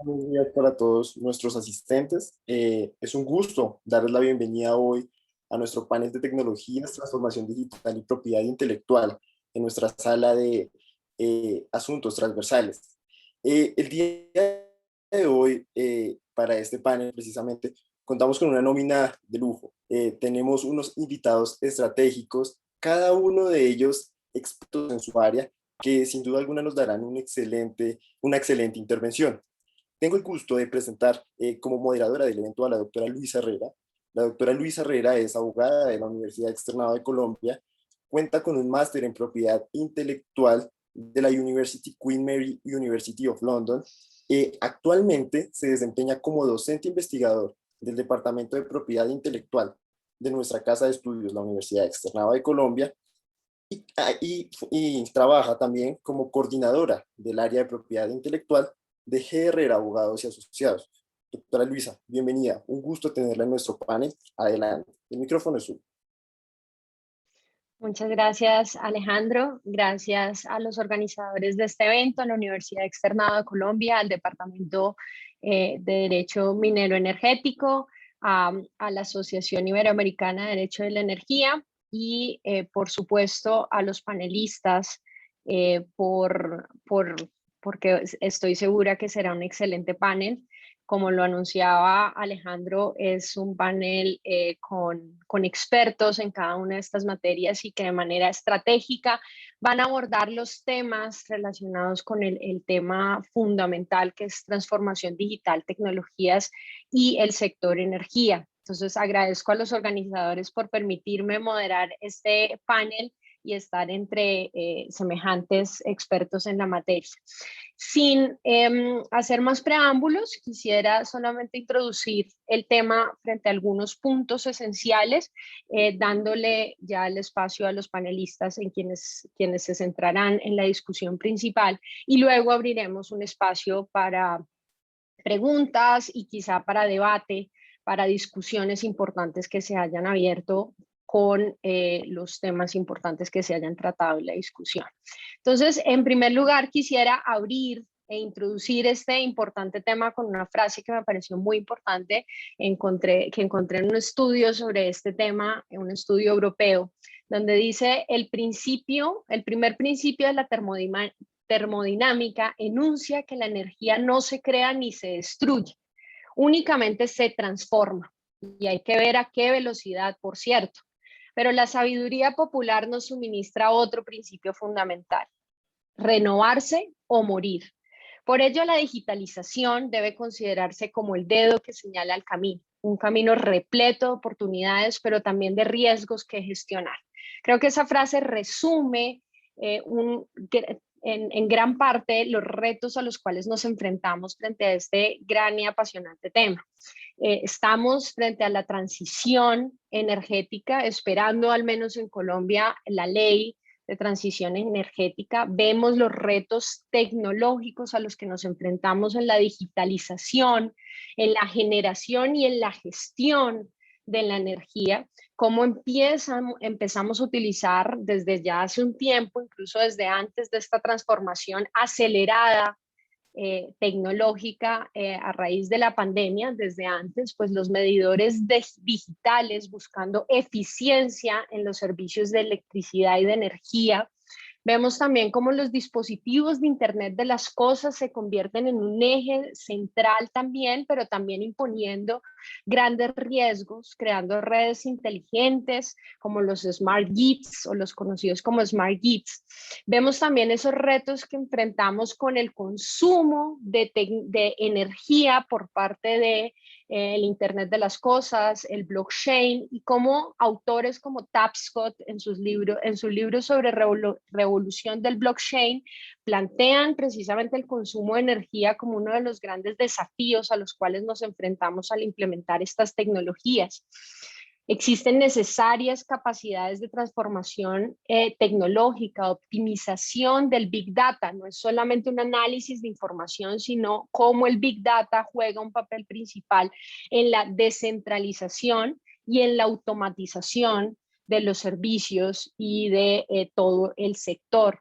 Buenos días para todos nuestros asistentes. Es un gusto darles la bienvenida hoy a nuestro panel de tecnologías, transformación digital y propiedad intelectual en nuestra sala de asuntos transversales. El día de hoy, para este panel precisamente, contamos con una nómina de lujo. Tenemos unos invitados estratégicos, cada uno de ellos expertos en su área, que sin duda alguna nos darán una excelente intervención. Tengo el gusto de presentar como moderadora del evento a la doctora Luisa Herrera. La doctora Luisa Herrera es abogada de la Universidad Externado de Colombia, cuenta con un máster en propiedad intelectual de la University Queen Mary University of London. Actualmente se desempeña como docente investigador del Departamento de Propiedad Intelectual de nuestra casa de estudios, la Universidad Externado de Colombia, y trabaja también como coordinadora del área de propiedad intelectual de G. Herrera Abogados y Asociados. Doctora Luisa, bienvenida. Un gusto tenerla en nuestro panel. Adelante. El micrófono es suyo. Muchas gracias, Alejandro. Gracias a los organizadores de este evento, a la Universidad Externado de Colombia, al Departamento de Derecho Minero Energético, a la Asociación Iberoamericana de Derecho de la Energía y, por supuesto, a los panelistas porque estoy segura que será un excelente panel. Como lo anunciaba Alejandro, es un panel con expertos en cada una de estas materias y que de manera estratégica van a abordar los temas relacionados con el tema fundamental que es transformación digital, tecnologías y el sector energía. Entonces agradezco a los organizadores por permitirme moderar este panel y estar entre semejantes expertos en la materia. Sin hacer más preámbulos, quisiera solamente introducir el tema frente a algunos puntos esenciales, dándole ya el espacio a los panelistas en quienes se centrarán en la discusión principal y luego abriremos un espacio para preguntas y quizá para debate, para discusiones importantes que se hayan abierto con los temas importantes que se hayan tratado en la discusión. Entonces, en primer lugar, quisiera abrir e introducir este importante tema con una frase que me pareció muy importante, que encontré en un estudio sobre este tema, en un estudio europeo, donde dice el primer principio de la termodinámica enuncia que la energía no se crea ni se destruye, únicamente se transforma. Y hay que ver a qué velocidad, por cierto. Pero la sabiduría popular nos suministra otro principio fundamental: renovarse o morir. Por ello, la digitalización debe considerarse como el dedo que señala el camino, un camino repleto de oportunidades, pero también de riesgos que gestionar. Creo que esa frase resume en gran parte los retos a los cuales nos enfrentamos frente a este gran y apasionante tema. Estamos frente a la transición energética, esperando al menos en Colombia la ley de transición energética. Vemos los retos tecnológicos a los que nos enfrentamos en la digitalización, en la generación y en la gestión de la energía, cómo empezamos a utilizar desde ya hace un tiempo, incluso desde antes de esta transformación acelerada tecnológica a raíz de la pandemia, desde antes, pues los medidores digitales buscando eficiencia en los servicios de electricidad y de energía. Vemos también cómo los dispositivos de Internet de las cosas se convierten en un eje central también, pero también imponiendo grandes riesgos, creando redes inteligentes como los Smart Grids o los conocidos como Smart Grids. Vemos también esos retos que enfrentamos con el consumo de energía por parte de el Internet de las cosas, el blockchain, y cómo autores como Tapscott en su libro sobre revolución del blockchain plantean precisamente el consumo de energía como uno de los grandes desafíos a los cuales nos enfrentamos al implementar estas tecnologías. Existen necesarias capacidades de transformación tecnológica, optimización del Big Data. No es solamente un análisis de información, sino cómo el Big Data juega un papel principal en la descentralización y en la automatización de los servicios y de todo el sector.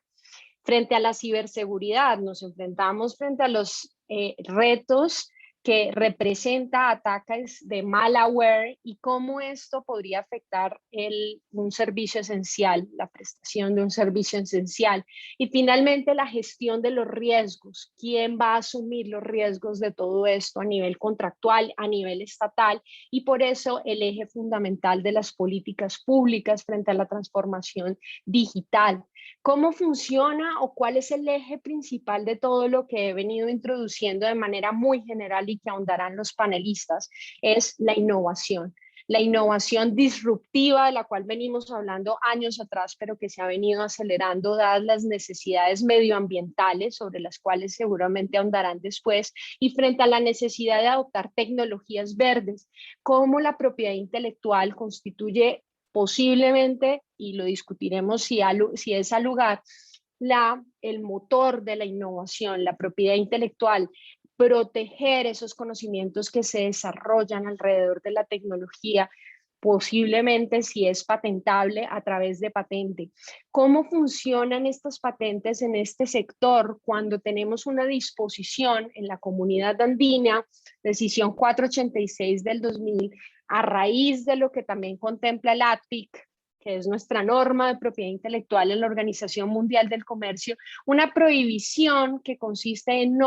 Frente a la ciberseguridad, nos enfrentamos frente a los retos que representa ataques de malware y cómo esto podría afectar un servicio esencial, la prestación de un servicio esencial. Y finalmente la gestión de los riesgos. ¿Quién va a asumir los riesgos de todo esto a nivel contractual, a nivel estatal? Y por eso el eje fundamental de las políticas públicas frente a la transformación digital. ¿Cómo funciona o cuál es el eje principal de todo lo que he venido introduciendo de manera muy general y que ahondarán los panelistas? Es la innovación. La innovación disruptiva de la cual venimos hablando años atrás, pero que se ha venido acelerando dadas las necesidades medioambientales, sobre las cuales seguramente ahondarán después, y frente a la necesidad de adoptar tecnologías verdes, cómo la propiedad intelectual constituye posiblemente, y lo discutiremos si es al lugar, el motor de la innovación, la propiedad intelectual, proteger esos conocimientos que se desarrollan alrededor de la tecnología, posiblemente si es patentable a través de patente. ¿Cómo funcionan estas patentes en este sector cuando tenemos una disposición en la comunidad andina, decisión 486 del 2000, a raíz de lo que también contempla el ATPIC, que es nuestra norma de propiedad intelectual en la Organización Mundial del Comercio, una prohibición que consiste en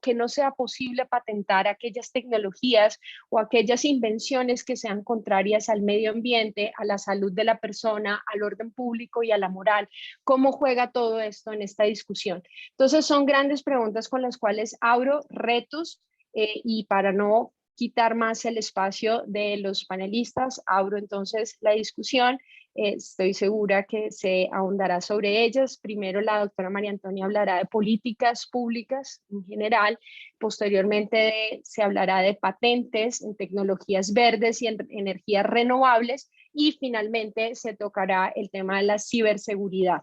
que no sea posible patentar aquellas tecnologías o aquellas invenciones que sean contrarias al medio ambiente, a la salud de la persona, al orden público y a la moral. ¿Cómo juega todo esto en esta discusión? Entonces son grandes preguntas con las cuales abro retos y para no quitar más el espacio de los panelistas, abro entonces la discusión. Estoy segura que se ahondará sobre ellas. Primero la doctora María Antonia hablará de políticas públicas en general, posteriormente se hablará de patentes en tecnologías verdes y en energías renovables y finalmente se tocará el tema de la ciberseguridad.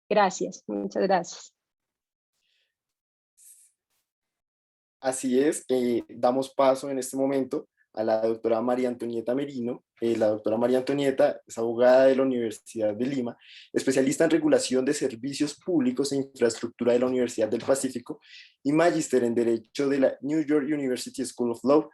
Gracias, muchas gracias. Así es, damos paso en este momento a la doctora María Antonieta Merino. La doctora María Antonieta es abogada de la Universidad de Lima, especialista en regulación de servicios públicos e infraestructura de la Universidad del Pacífico y magíster en Derecho de la New York University School of Law.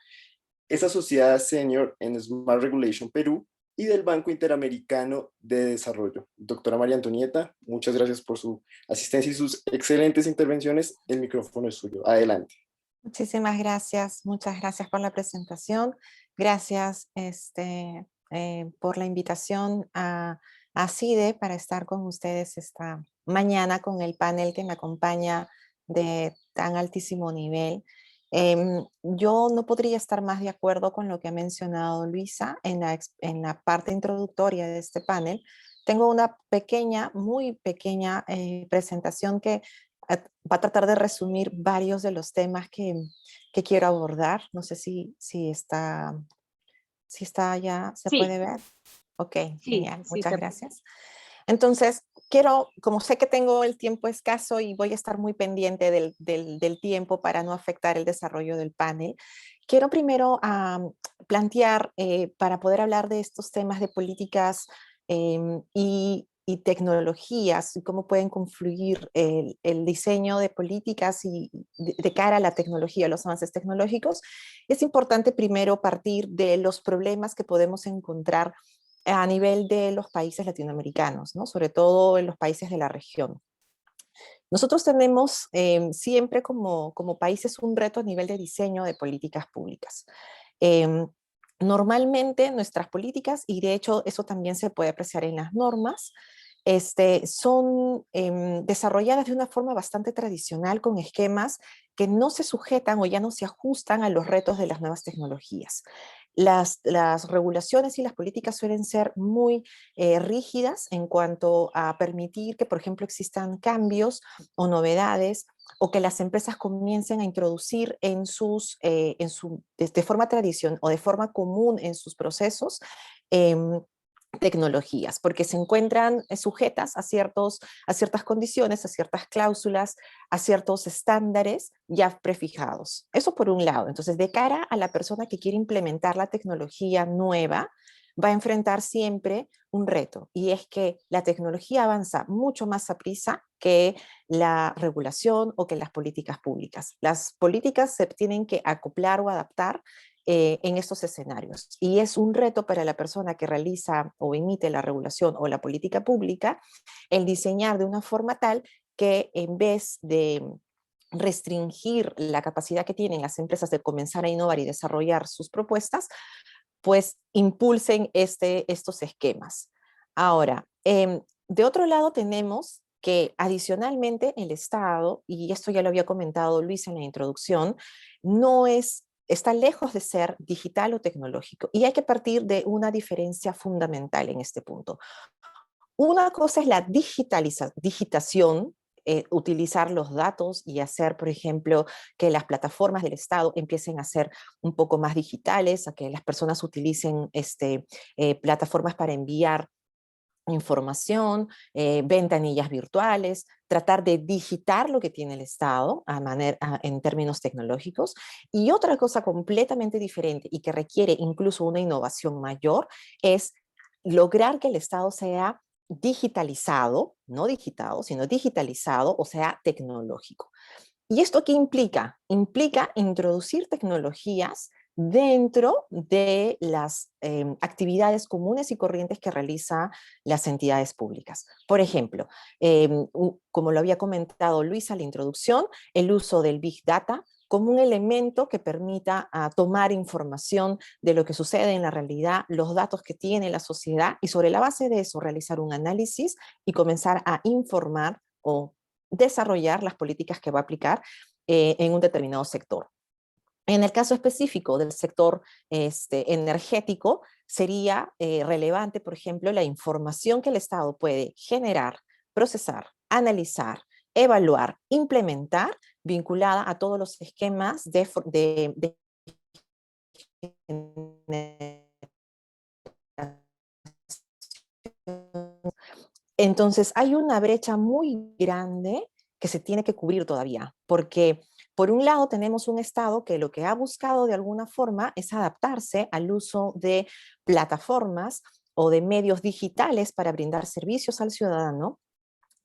Es asociada senior en Smart Regulation Perú y del Banco Interamericano de Desarrollo. Doctora María Antonieta, muchas gracias por su asistencia y sus excelentes intervenciones. El micrófono es suyo. Adelante. Muchísimas gracias, muchas gracias por la presentación. Gracias por la invitación a CIDE para estar con ustedes esta mañana con el panel que me acompaña de tan altísimo nivel. Yo no podría estar más de acuerdo con lo que ha mencionado Luisa en la parte introductoria de este panel. Tengo una pequeña, muy pequeña presentación que va a tratar de resumir varios de los temas que quiero abordar. No sé si está ya, ¿se puede ver? Ok, Sí, genial, sí, muchas gracias. Entonces, como sé que tengo el tiempo escaso y voy a estar muy pendiente del tiempo para no afectar el desarrollo del panel, quiero primero plantear, para poder hablar de estos temas de políticas y tecnologías, y cómo pueden confluir el diseño de políticas y de cara a la tecnología, los avances tecnológicos, es importante primero partir de los problemas que podemos encontrar a nivel de los países latinoamericanos, ¿no? Sobre todo en los países de la región. Nosotros tenemos siempre como países un reto a nivel de diseño de políticas públicas. Normalmente nuestras políticas, y de hecho eso también se puede apreciar en las normas, son desarrolladas de una forma bastante tradicional con esquemas que no se sujetan o ya no se ajustan a los retos de las nuevas tecnologías. Las regulaciones y las políticas suelen ser muy rígidas en cuanto a permitir que, por ejemplo, existan cambios o novedades o que las empresas comiencen a introducir de forma tradicional o de forma común en sus procesos tecnologías, porque se encuentran sujetas a ciertas condiciones, a ciertas cláusulas, a ciertos estándares ya prefijados. Eso por un lado. Entonces, de cara a la persona que quiere implementar la tecnología nueva, va a enfrentar siempre un reto, y es que la tecnología avanza mucho más a prisa que la regulación o que las políticas públicas. Las políticas se tienen que acoplar o adaptar en estos escenarios. Y es un reto para la persona que realiza o emite la regulación o la política pública el diseñar de una forma tal que, en vez de restringir la capacidad que tienen las empresas de comenzar a innovar y desarrollar sus propuestas, pues impulsen estos esquemas. Ahora, de otro lado tenemos que adicionalmente el Estado, y esto ya lo había comentado Luis en la introducción, está lejos de ser digital o tecnológico, y hay que partir de una diferencia fundamental en este punto. Una cosa es la digitación, utilizar los datos y hacer, por ejemplo, que las plataformas del Estado empiecen a ser un poco más digitales, a que las personas utilicen plataformas para enviar información, ventanillas virtuales, tratar de digitar lo que tiene el Estado en términos tecnológicos. Y otra cosa completamente diferente y que requiere incluso una innovación mayor es lograr que el Estado sea digitalizado, no digitado, sino digitalizado, o sea, tecnológico. ¿Y esto qué implica? Implica introducir tecnologías dentro de las actividades comunes y corrientes que realizan las entidades públicas. Por ejemplo, como lo había comentado Luisa en la introducción, el uso del Big Data como un elemento que permita tomar información de lo que sucede en la realidad, los datos que tiene la sociedad, y sobre la base de eso realizar un análisis y comenzar a informar o desarrollar las políticas que va a aplicar en un determinado sector. En el caso específico del sector energético, sería relevante, por ejemplo, la información que el Estado puede generar, procesar, analizar, evaluar, implementar, vinculada a todos los esquemas de Entonces, hay una brecha muy grande que se tiene que cubrir todavía, porque por un lado tenemos un Estado que lo que ha buscado de alguna forma es adaptarse al uso de plataformas o de medios digitales para brindar servicios al ciudadano,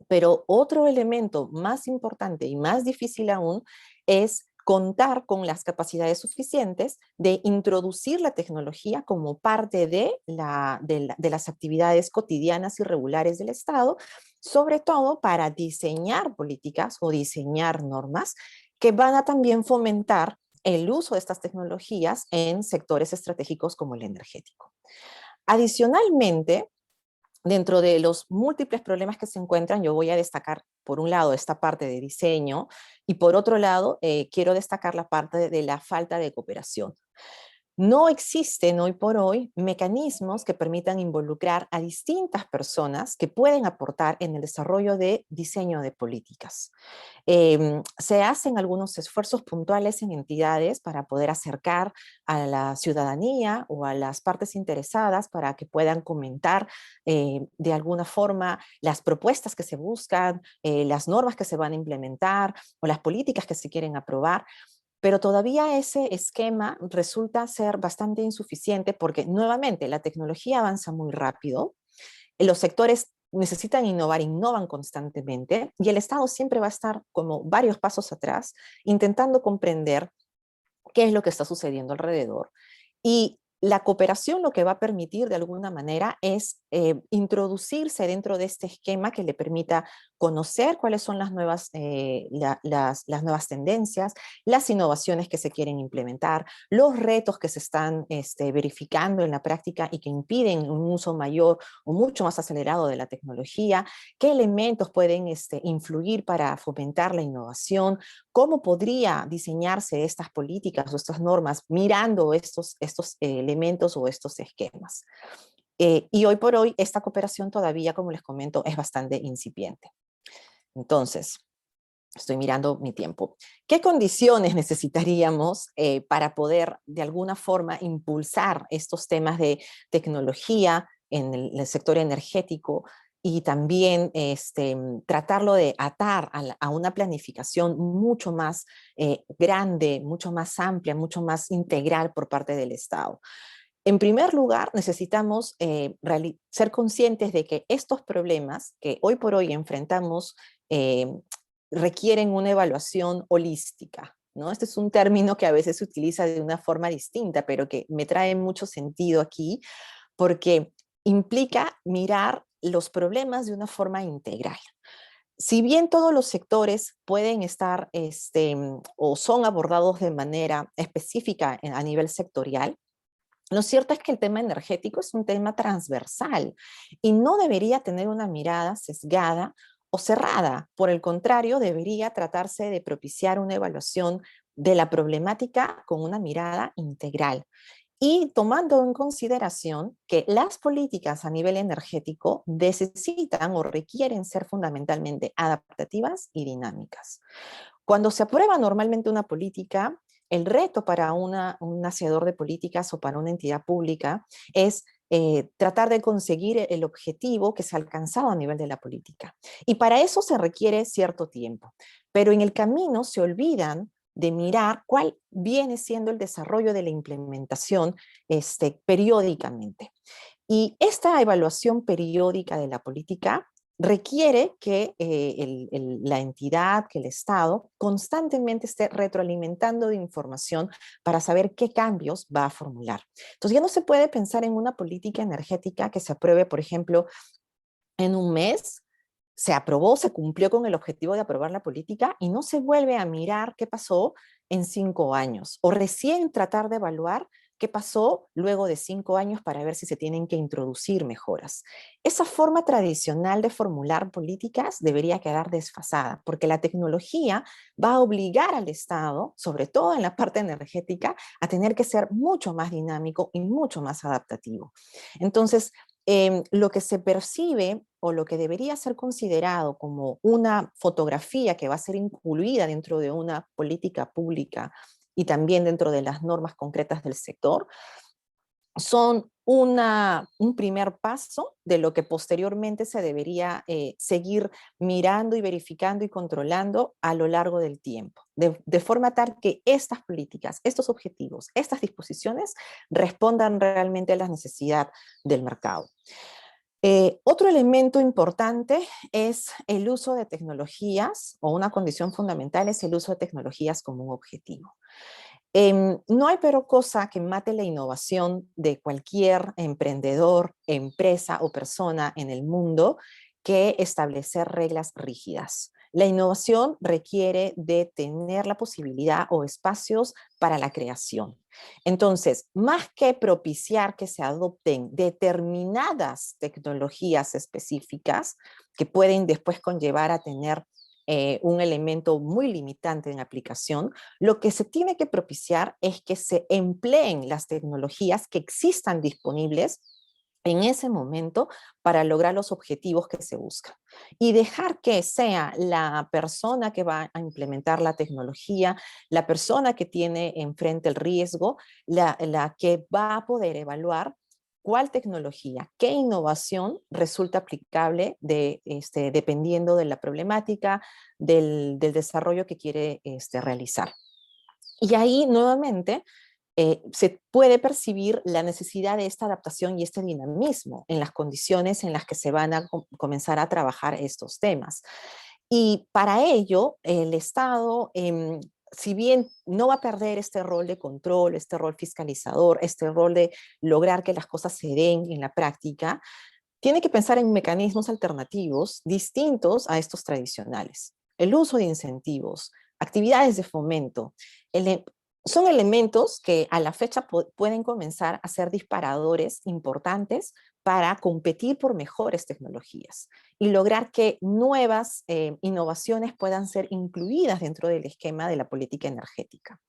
pero otro elemento más importante y más difícil aún es contar con las capacidades suficientes de introducir la tecnología como parte de las actividades cotidianas y regulares del Estado, sobre todo para diseñar políticas o diseñar normas que van a también fomentar el uso de estas tecnologías en sectores estratégicos como el energético. Adicionalmente, dentro de los múltiples problemas que se encuentran, yo voy a destacar, por un lado, esta parte de diseño, y por otro lado, quiero destacar la parte de la falta de cooperación. No existen hoy por hoy mecanismos que permitan involucrar a distintas personas que pueden aportar en el desarrollo de diseño de políticas. Se hacen algunos esfuerzos puntuales en entidades para poder acercar a la ciudadanía o a las partes interesadas para que puedan comentar de alguna forma las propuestas que se buscan, las normas que se van a implementar o las políticas que se quieren aprobar. Pero todavía ese esquema resulta ser bastante insuficiente porque, nuevamente, la tecnología avanza muy rápido, los sectores necesitan innovar, innovan constantemente, y el Estado siempre va a estar como varios pasos atrás, intentando comprender qué es lo que está sucediendo alrededor. Y la cooperación lo que va a permitir de alguna manera es introducirse dentro de este esquema que le permita conocer cuáles son las nuevas tendencias, las innovaciones que se quieren implementar, los retos que se están verificando en la práctica y que impiden un uso mayor o mucho más acelerado de la tecnología, qué elementos pueden influir para fomentar la innovación, cómo podría diseñarse estas políticas o estas normas mirando estos elementos o estos esquemas. Y hoy por hoy esta cooperación todavía, como les comento, es bastante incipiente. Entonces, estoy mirando mi tiempo. ¿Qué condiciones necesitaríamos para poder de alguna forma impulsar estos temas de tecnología en el sector energético y también tratarlo de atar a una planificación mucho más grande, mucho más amplia, mucho más integral por parte del Estado? En primer lugar, necesitamos ser conscientes de que estos problemas que hoy por hoy enfrentamos requieren una evaluación holística, ¿no? Este es un término que a veces se utiliza de una forma distinta, pero que me trae mucho sentido aquí, porque implica mirar los problemas de una forma integral. Si bien todos los sectores pueden estar o son abordados de manera específica a nivel sectorial, lo cierto es que el tema energético es un tema transversal y no debería tener una mirada sesgada o cerrada. Por el contrario, debería tratarse de propiciar una evaluación de la problemática con una mirada integral y tomando en consideración que las políticas a nivel energético necesitan o requieren ser fundamentalmente adaptativas y dinámicas. Cuando se aprueba normalmente una política, el reto para un hacedor de políticas o para una entidad pública es tratar de conseguir el objetivo que se ha alcanzado a nivel de la política. Y para eso se requiere cierto tiempo. Pero en el camino se olvidan de mirar cuál viene siendo el desarrollo de la implementación periódicamente. Y esta evaluación periódica de la política requiere que la entidad, que el Estado, constantemente esté retroalimentando de información para saber qué cambios va a formular. Entonces ya no se puede pensar en una política energética que se apruebe, por ejemplo, en un mes. Se aprobó, se cumplió con el objetivo de aprobar la política y no se vuelve a mirar qué pasó en 5 años o recién tratar de evaluar qué pasó luego de 5 años para ver si se tienen que introducir mejoras. Esa forma tradicional de formular políticas debería quedar desfasada porque la tecnología va a obligar al Estado, sobre todo en la parte energética, a tener que ser mucho más dinámico y mucho más adaptativo. Entonces, lo que se percibe o lo que debería ser considerado como una fotografía que va a ser incluida dentro de una política pública y también dentro de las normas concretas del sector, son un primer paso de lo que posteriormente se debería seguir mirando y verificando y controlando a lo largo del tiempo, de forma tal que estas políticas, estos objetivos, estas disposiciones respondan realmente a la necesidad del mercado. Otro elemento importante es el uso de tecnologías, o una condición fundamental es el uso de tecnologías como un objetivo. No hay pero cosa que mate la innovación de cualquier emprendedor, empresa o persona en el mundo que establecer reglas rígidas. La innovación requiere de tener la posibilidad o espacios para la creación. Entonces, más que propiciar que se adopten determinadas tecnologías específicas que pueden después conllevar a tener un elemento muy limitante en aplicación, lo que se tiene que propiciar es que se empleen las tecnologías que existan disponibles en ese momento para lograr los objetivos que se buscan. Y dejar que sea la persona que va a implementar la tecnología, la persona que tiene enfrente el riesgo, la que va a poder evaluar cuál tecnología, qué innovación resulta aplicable dependiendo de la problemática, del desarrollo que quiere realizar. Y ahí nuevamente se puede percibir la necesidad de esta adaptación y este dinamismo en las condiciones en las que se van a comenzar a trabajar estos temas. Y para ello, el Estado, si bien no va a perder este rol de control, este rol fiscalizador, este rol de lograr que las cosas se den en la práctica, tiene que pensar en mecanismos alternativos distintos a estos tradicionales. El uso de incentivos, actividades de fomento, son elementos que a la fecha pueden comenzar a ser disparadores importantes para competir por mejores tecnologías y lograr que nuevas innovaciones puedan ser incluidas dentro del esquema de la política energética.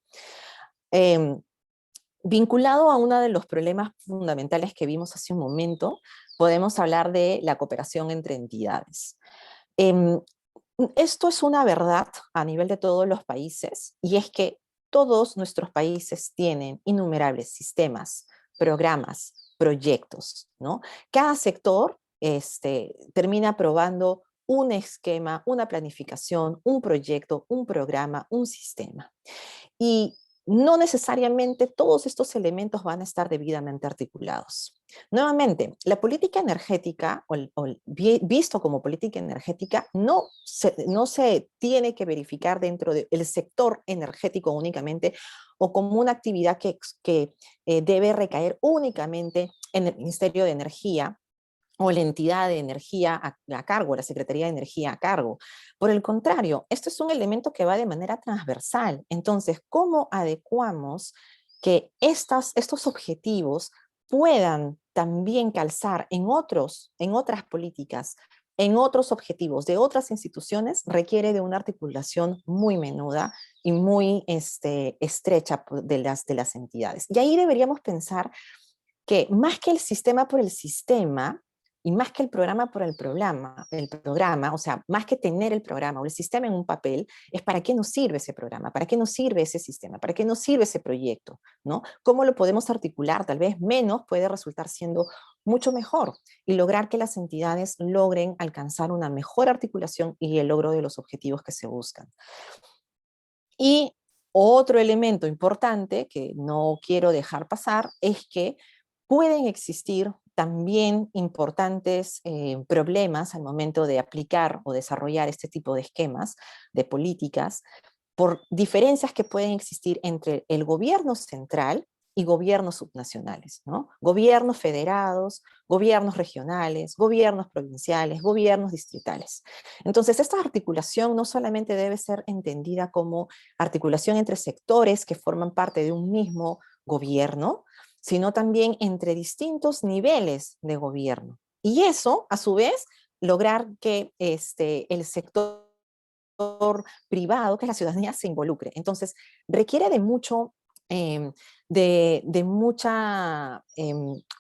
Vinculado a uno de los problemas fundamentales que vimos hace un momento, podemos hablar de la cooperación entre entidades. Esto es una verdad a nivel de todos los países, y es que todos nuestros países tienen innumerables sistemas, programas, proyectos, ¿no? Cada sector termina aprobando un esquema, una planificación, un proyecto, un programa, un sistema. Y no necesariamente todos estos elementos van a estar debidamente articulados. Nuevamente, la política energética, visto como política energética, no se tiene que verificar dentro del sector energético únicamente o como una actividad que debe recaer únicamente en el Ministerio de Energía o la entidad de energía a cargo, la Secretaría de Energía a cargo. Por el contrario, esto es un elemento que va de manera transversal. Entonces, ¿cómo adecuamos que estos objetivos puedan también calzar en otras políticas, en otros objetivos de otras instituciones? Requiere de una articulación muy menuda y muy estrecha de las entidades. Y ahí deberíamos pensar que más que el sistema por el sistema, y más que el programa por el programa, o sea, más que tener el programa o el sistema en un papel, es para qué nos sirve ese programa, para qué nos sirve ese sistema, para qué nos sirve ese proyecto, ¿no? ¿Cómo lo podemos articular? Tal vez menos puede resultar siendo mucho mejor y lograr que las entidades logren alcanzar una mejor articulación y el logro de los objetivos que se buscan. Y otro elemento importante que no quiero dejar pasar es que pueden existir también importantes problemas al momento de aplicar o desarrollar este tipo de esquemas, de políticas, por diferencias que pueden existir entre el gobierno central y gobiernos subnacionales, ¿no? Gobiernos federados, gobiernos regionales, gobiernos provinciales, gobiernos distritales. Entonces, esta articulación no solamente debe ser entendida como articulación entre sectores que forman parte de un mismo gobierno, sino también entre distintos niveles de gobierno. Y eso, a su vez, lograr que el sector privado, que la ciudadanía se involucre. Entonces, requiere de mucho, de mucha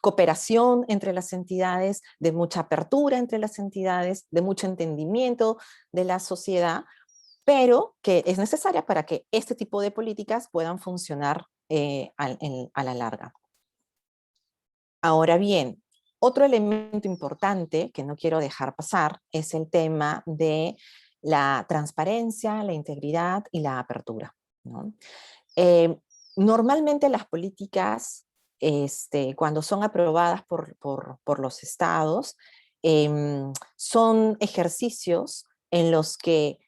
cooperación entre las entidades, de mucha apertura entre las entidades, de mucho entendimiento de la sociedad, pero que es necesaria para que este tipo de políticas puedan funcionar a la larga. Ahora bien, otro elemento importante que no quiero dejar pasar es el tema de la transparencia, la integridad y la apertura, ¿no? Normalmente las políticas, cuando son aprobadas por los estados, son ejercicios en los que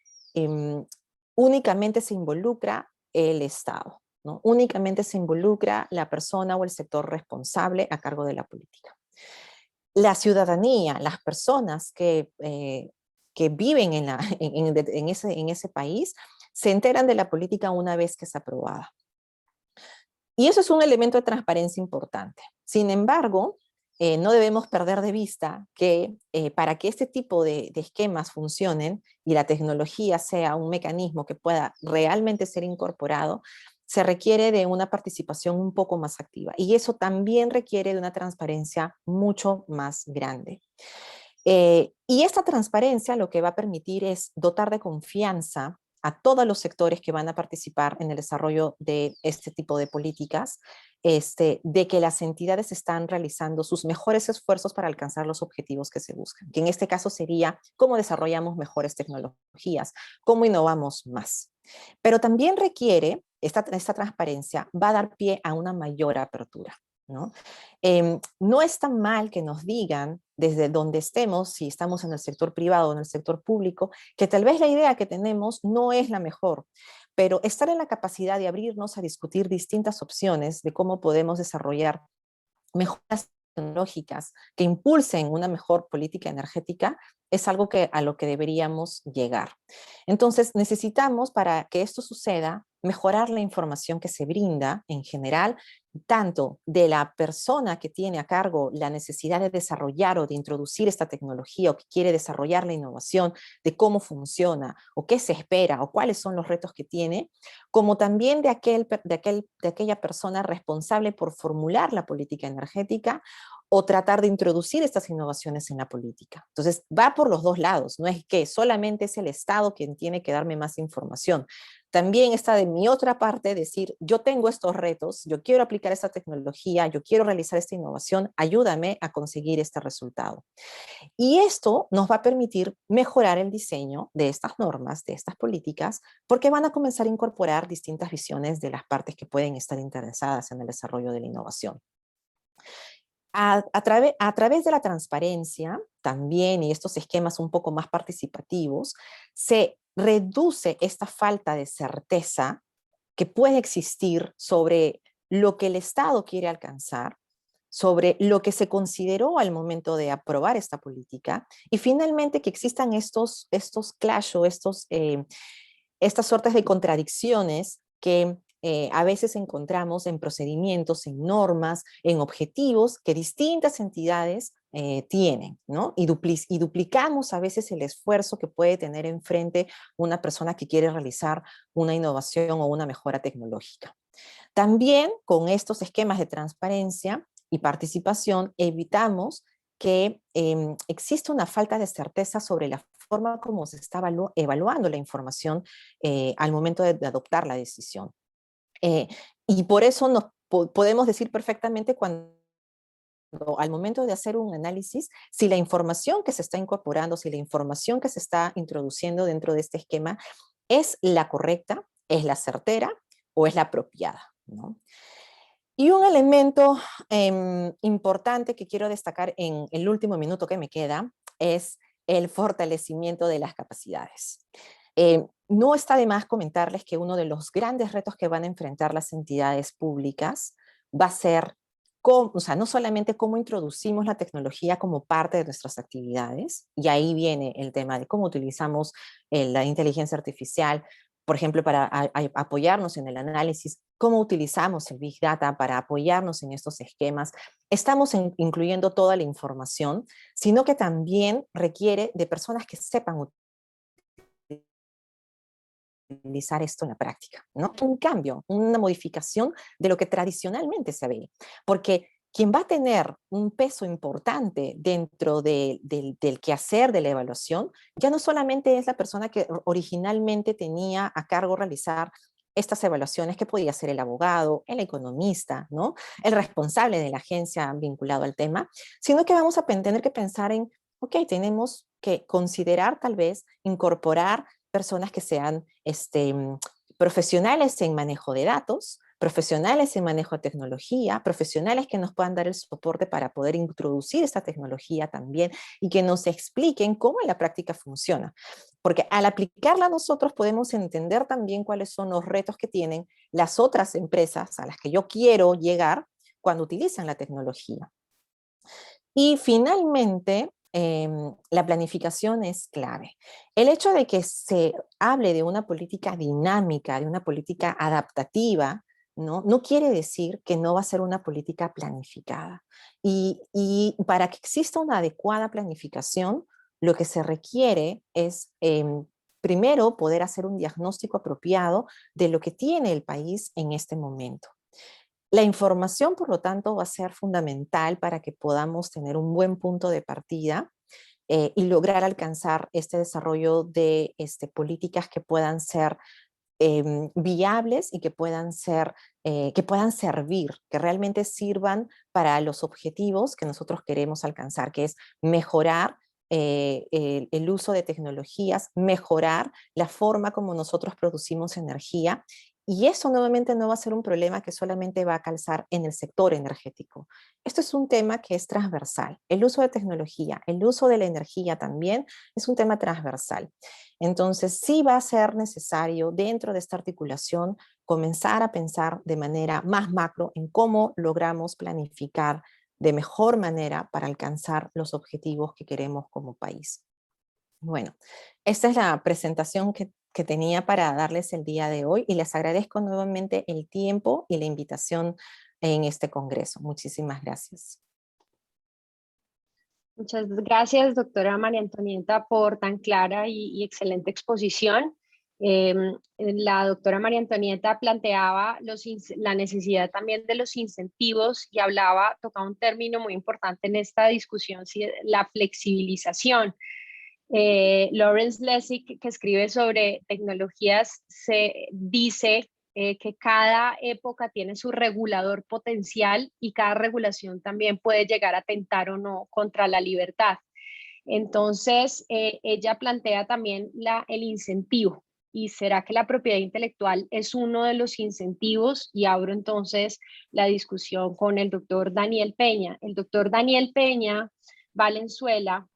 únicamente se involucra el Estado, ¿no? Únicamente se involucra la persona o el sector responsable a cargo de la política. La ciudadanía, las personas que viven en ese país, se enteran de la política una vez que es aprobada. Y eso es un elemento de transparencia importante. Sin embargo, no debemos perder de vista que para que este tipo de esquemas funcionen y la tecnología sea un mecanismo que pueda realmente ser incorporado, se requiere de una participación un poco más activa. Y eso también requiere de una transparencia mucho más grande. Y esta transparencia lo que va a permitir es dotar de confianza a todos los sectores que van a participar en el desarrollo de este tipo de políticas, de que las entidades están realizando sus mejores esfuerzos para alcanzar los objetivos que se buscan, que en este caso sería cómo desarrollamos mejores tecnologías, cómo innovamos más. Pero también requiere, esta transparencia va a dar pie a una mayor apertura, ¿no? No es tan mal que nos digan desde donde estemos, si estamos en el sector privado o en el sector público, que tal vez la idea que tenemos no es la mejor, pero estar en la capacidad de abrirnos a discutir distintas opciones de cómo podemos desarrollar mejoras tecnológicas que impulsen una mejor política energética es algo a lo que deberíamos llegar. Entonces necesitamos, para que esto suceda, mejorar la información que se brinda en general, tanto de la persona que tiene a cargo la necesidad de desarrollar o de introducir esta tecnología o que quiere desarrollar la innovación, de cómo funciona o qué se espera o cuáles son los retos que tiene, como también de aquella persona responsable por formular la política energética o tratar de introducir estas innovaciones en la política. Entonces, va por los dos lados, no es que solamente es el Estado quien tiene que darme más información. También está de mi otra parte decir, yo tengo estos retos, yo quiero aplicar esta tecnología, yo quiero realizar esta innovación, ayúdame a conseguir este resultado. Y esto nos va a permitir mejorar el diseño de estas normas, de estas políticas, porque van a comenzar a incorporar distintas visiones de las partes que pueden estar interesadas en el desarrollo de la innovación. A través de la transparencia también y estos esquemas un poco más participativos, se reduce esta falta de certeza que puede existir sobre lo que el Estado quiere alcanzar, sobre lo que se consideró al momento de aprobar esta política, y finalmente que existan estos clash o estas suertes de contradicciones que a veces encontramos en procedimientos, en normas, en objetivos que distintas entidades tienen, ¿no? Y duplicamos a veces el esfuerzo que puede tener enfrente una persona que quiere realizar una innovación o una mejora tecnológica. También con estos esquemas de transparencia y participación evitamos que existe una falta de certeza sobre la forma como se está evaluando la información al momento de adoptar la decisión. Y por eso podemos decir perfectamente cuando al momento de hacer un análisis, si la información que se está incorporando, si la información que se está introduciendo dentro de este esquema es la correcta, es la certera o es la apropiada, ¿no? Y un elemento importante que quiero destacar en el último minuto que me queda es el fortalecimiento de las capacidades. No está de más comentarles que uno de los grandes retos que van a enfrentar las entidades públicas va a ser, o sea, no solamente cómo introducimos la tecnología como parte de nuestras actividades, y ahí viene el tema de cómo utilizamos la inteligencia artificial, por ejemplo, para apoyarnos en el análisis, cómo utilizamos el Big Data para apoyarnos en estos esquemas. Estamos incluyendo toda la información, sino que también requiere de personas que sepan utilizar esto en la práctica, ¿no? Un cambio, una modificación de lo que tradicionalmente se ve, porque quien va a tener un peso importante dentro del quehacer de la evaluación, ya no solamente es la persona que originalmente tenía a cargo realizar estas evaluaciones, que podía ser el abogado, el economista, ¿no? El responsable de la agencia vinculado al tema, sino que vamos a tener que pensar en, ok, tenemos que considerar tal vez incorporar personas que sean profesionales en manejo de datos, profesionales en manejo de tecnología, profesionales que nos puedan dar el soporte para poder introducir esta tecnología también y que nos expliquen cómo en la práctica funciona. Porque al aplicarla nosotros podemos entender también cuáles son los retos que tienen las otras empresas a las que yo quiero llegar cuando utilizan la tecnología. Y finalmente, la planificación es clave. El hecho de que se hable de una política dinámica, de una política adaptativa, no quiere decir que no va a ser una política planificada. Y para que exista una adecuada planificación, lo que se requiere es, primero, poder hacer un diagnóstico apropiado de lo que tiene el país en este momento. La información, por lo tanto, va a ser fundamental para que podamos tener un buen punto de partida y lograr alcanzar este desarrollo de políticas que puedan ser viables y que puedan servir, que realmente sirvan para los objetivos que nosotros queremos alcanzar, que es mejorar el uso de tecnologías, mejorar la forma como nosotros producimos energía. Y eso nuevamente no va a ser un problema que solamente va a calzar en el sector energético. Esto es un tema que es transversal. El uso de tecnología, el uso de la energía también es un tema transversal. Entonces, sí va a ser necesario dentro de esta articulación comenzar a pensar de manera más macro en cómo logramos planificar de mejor manera para alcanzar los objetivos que queremos como país. Bueno, esta es la presentación que tenía para darles el día de hoy y les agradezco nuevamente el tiempo y la invitación en este congreso. Muchísimas gracias. Muchas gracias, doctora María Antonieta, por tan clara y excelente exposición. La doctora María Antonieta planteaba la necesidad también de los incentivos y tocaba un término muy importante en esta discusión, la flexibilización. Lawrence Lessig, que escribe sobre tecnologías, se dice que cada época tiene su regulador potencial y cada regulación también puede llegar a atentar o no contra la libertad. Entonces, ella plantea también el incentivo. ¿Y será que la propiedad intelectual es uno de los incentivos? Y abro entonces la discusión con el doctor Daniel Peña. El doctor Daniel Peña Valenzuela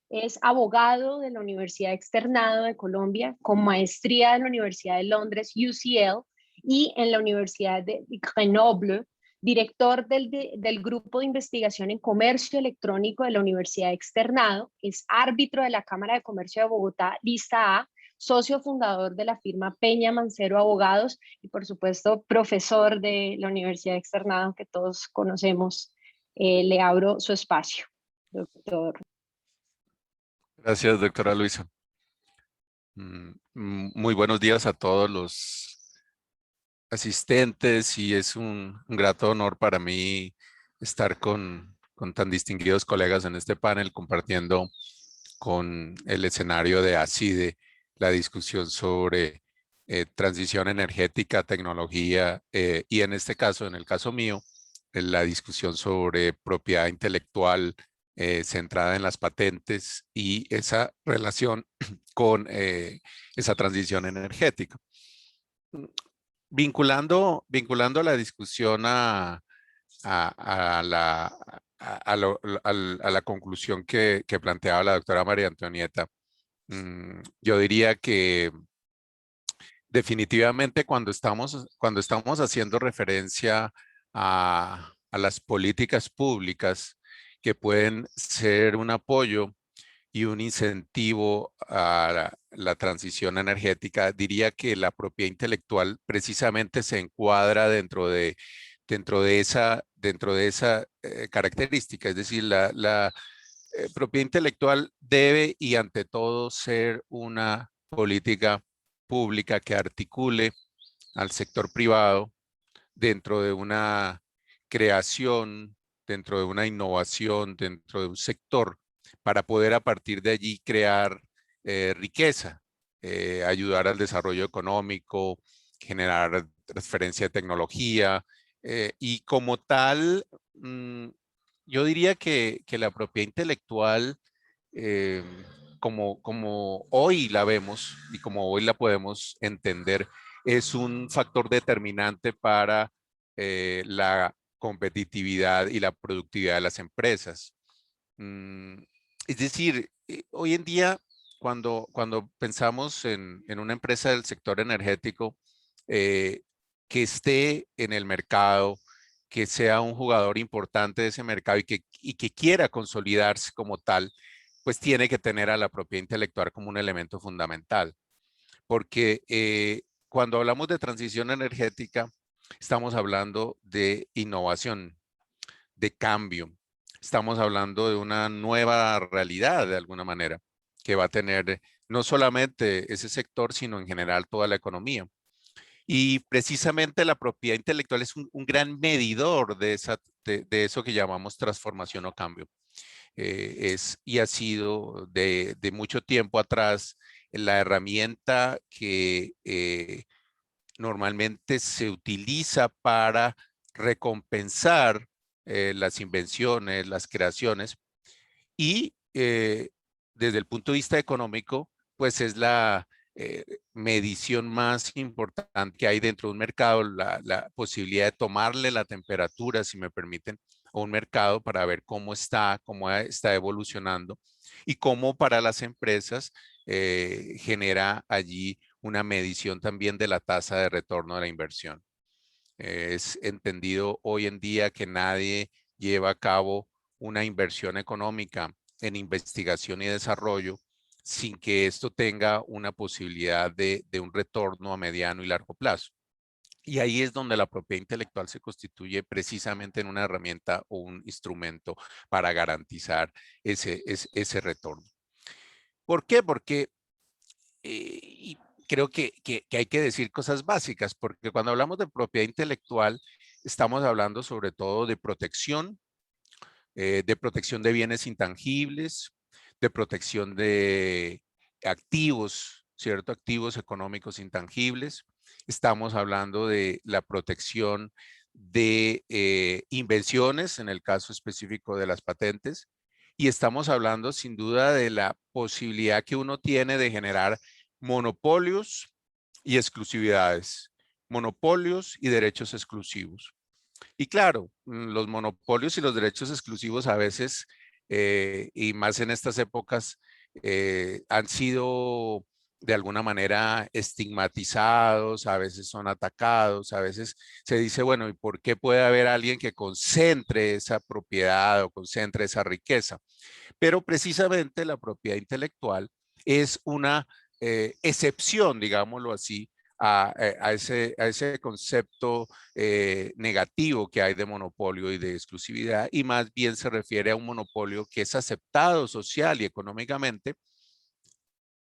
es abogado de la Universidad Externado de Colombia, con maestría de la Universidad de Londres, UCL, y en la Universidad de Grenoble, director del Grupo de Investigación en Comercio Electrónico de la Universidad Externado, es árbitro de la Cámara de Comercio de Bogotá, lista A, socio fundador de la firma Peña Mancero Abogados y, por supuesto, profesor de la Universidad Externado que todos conocemos. Le abro su espacio, doctor. Gracias, doctora Luisa. Muy buenos días a todos los asistentes y es un grato honor para mí estar con tan distinguidos colegas en este panel compartiendo con el escenario de ACIDE la discusión sobre transición energética, tecnología y en este caso, en el caso mío, la discusión sobre propiedad intelectual centrada en las patentes y esa relación con esa transición energética. Vinculando la discusión a la conclusión que planteaba la doctora María Antonieta, yo diría que definitivamente cuando estamos haciendo referencia a las políticas públicas que pueden ser un apoyo y un incentivo a la transición energética, diría que la propiedad intelectual precisamente se encuadra dentro de esa característica. Es decir, la propiedad intelectual debe y ante todo ser una política pública que articule al sector privado dentro de una creación, dentro de una innovación, dentro de un sector, para poder a partir de allí crear riqueza, ayudar al desarrollo económico, generar transferencia de tecnología y como tal, yo diría que la propiedad intelectual, como hoy la vemos y como hoy la podemos entender, es un factor determinante para la competitividad y la productividad de las empresas. Es decir, hoy en día, cuando pensamos en una empresa del sector energético que esté en el mercado, que sea un jugador importante de ese mercado y que quiera consolidarse como tal, pues tiene que tener a la propiedad intelectual como un elemento fundamental. Porque cuando hablamos de transición energética, estamos hablando de innovación, de cambio. Estamos hablando de una nueva realidad de alguna manera que va a tener no solamente ese sector, sino en general toda la economía. Y precisamente la propiedad intelectual es un gran medidor de eso que llamamos transformación o cambio. Y ha sido de mucho tiempo atrás la herramienta que normalmente se utiliza para recompensar las invenciones, las creaciones y desde el punto de vista económico, pues es la medición más importante que hay dentro de un mercado, la posibilidad de tomarle la temperatura, si me permiten, a un mercado para ver cómo está evolucionando y cómo para las empresas genera allí una medición también de la tasa de retorno de la inversión. Es entendido hoy en día que nadie lleva a cabo una inversión económica en investigación y desarrollo sin que esto tenga una posibilidad de un retorno a mediano y largo plazo. Y ahí es donde la propiedad intelectual se constituye precisamente en una herramienta o un instrumento para garantizar ese retorno. ¿Por qué? Porque y creo que hay que decir cosas básicas, porque cuando hablamos de propiedad intelectual, estamos hablando sobre todo de protección de bienes intangibles, de protección de activos, ¿cierto? Activos económicos intangibles. Estamos hablando de la protección de invenciones, en el caso específico de las patentes. Y estamos hablando sin duda de la posibilidad que uno tiene de generar monopolios y exclusividades, monopolios y derechos exclusivos. Y claro, los monopolios y los derechos exclusivos a veces, y más en estas épocas, han sido de alguna manera estigmatizados, a veces son atacados, a veces se dice, bueno, ¿y por qué puede haber alguien que concentre esa propiedad o concentre esa riqueza? Pero precisamente la propiedad intelectual es una excepción, digámoslo así, a ese concepto negativo que hay de monopolio y de exclusividad, y más bien se refiere a un monopolio que es aceptado social y económicamente,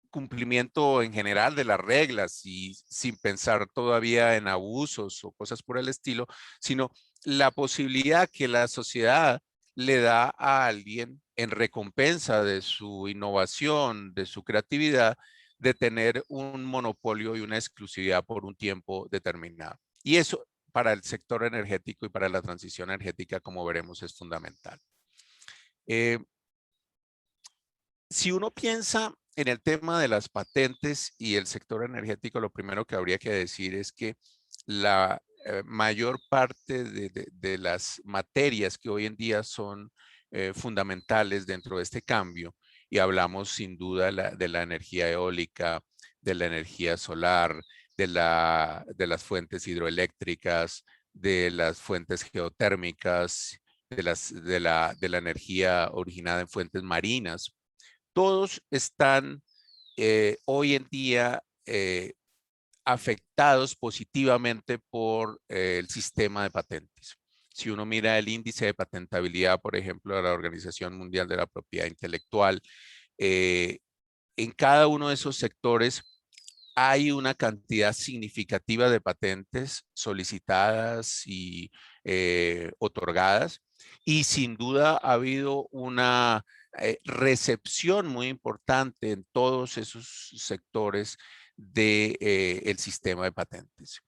cumplimiento en general de las reglas y sin pensar todavía en abusos o cosas por el estilo, sino la posibilidad que la sociedad le da a alguien en recompensa de su innovación, de su creatividad, de tener un monopolio y una exclusividad por un tiempo determinado. Y eso para el sector energético y para la transición energética, como veremos, es fundamental. Si uno piensa en el tema de las patentes y el sector energético, lo primero que habría que decir es que la mayor parte de las materias que hoy en día son fundamentales dentro de este cambio, y hablamos sin duda de la energía eólica, de la energía solar, de las fuentes hidroeléctricas, de las fuentes geotérmicas, de la energía originada en fuentes marinas, todos están hoy en día afectados positivamente por el sistema de patentes. Si uno mira el índice de patentabilidad, por ejemplo, de la Organización Mundial de la Propiedad Intelectual, en cada uno de esos sectores hay una cantidad significativa de patentes solicitadas y otorgadas, y sin duda ha habido una recepción muy importante en todos esos sectores del sistema de patentes.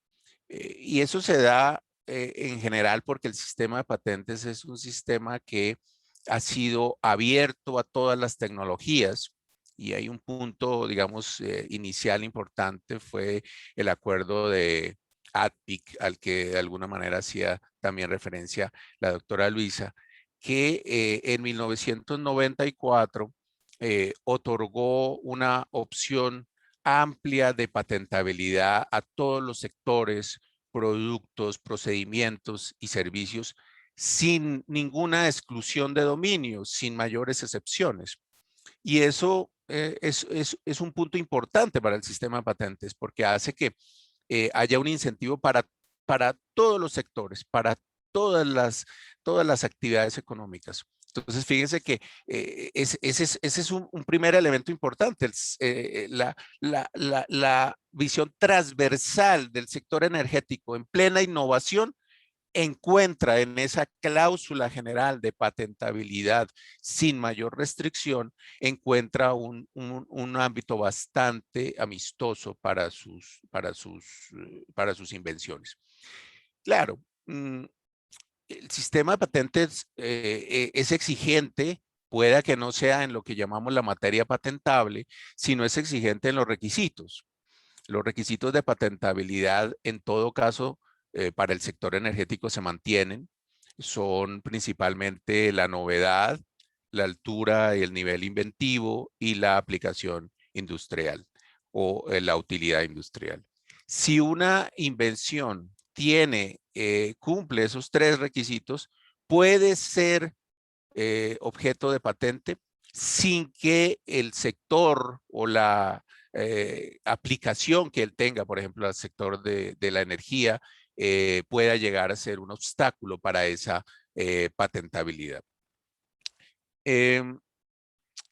Y eso se da en general porque el sistema de patentes es un sistema que ha sido abierto a todas las tecnologías. Y hay un punto, digamos, inicial importante, fue el acuerdo de ADPIC, al que de alguna manera hacía también referencia la doctora Luisa, que en 1994 otorgó una opción amplia de patentabilidad a todos los sectores, productos, procedimientos y servicios, sin ninguna exclusión de dominio, sin mayores excepciones. Y eso es un punto importante para el sistema de patentes, porque hace que haya un incentivo para todos los sectores, para todas las actividades económicas. Entonces, fíjense que ese es un primer elemento importante, la visión transversal del sector energético en plena innovación encuentra en esa cláusula general de patentabilidad sin mayor restricción, encuentra un ámbito bastante amistoso para sus invenciones. Claro, el sistema de patentes es exigente, pueda que no sea en lo que llamamos la materia patentable, sino es exigente en los requisitos. Los requisitos de patentabilidad, en todo caso, para el sector energético se mantienen. Son principalmente la novedad, la altura y el nivel inventivo y la aplicación industrial o la utilidad industrial. Si una invención cumple esos tres requisitos, puede ser objeto de patente sin que el sector o la aplicación que él tenga, por ejemplo, al sector de la energía, pueda llegar a ser un obstáculo para esa patentabilidad.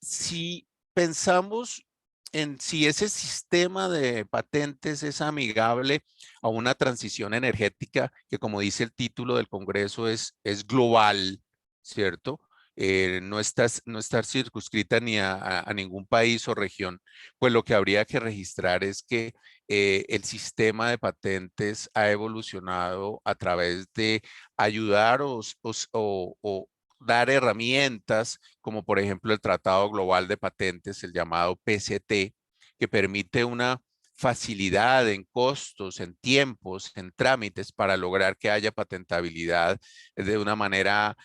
Si pensamos en si ese sistema de patentes es amigable a una transición energética que, como dice el título del Congreso, es global, ¿cierto? no estar circunscrita ni a ningún país o región, pues lo que habría que registrar es que el sistema de patentes ha evolucionado a través de ayudar o dar herramientas, como por ejemplo el Tratado Global de Patentes, el llamado PCT, que permite una facilidad en costos, en tiempos, en trámites para lograr que haya patentabilidad de una manera,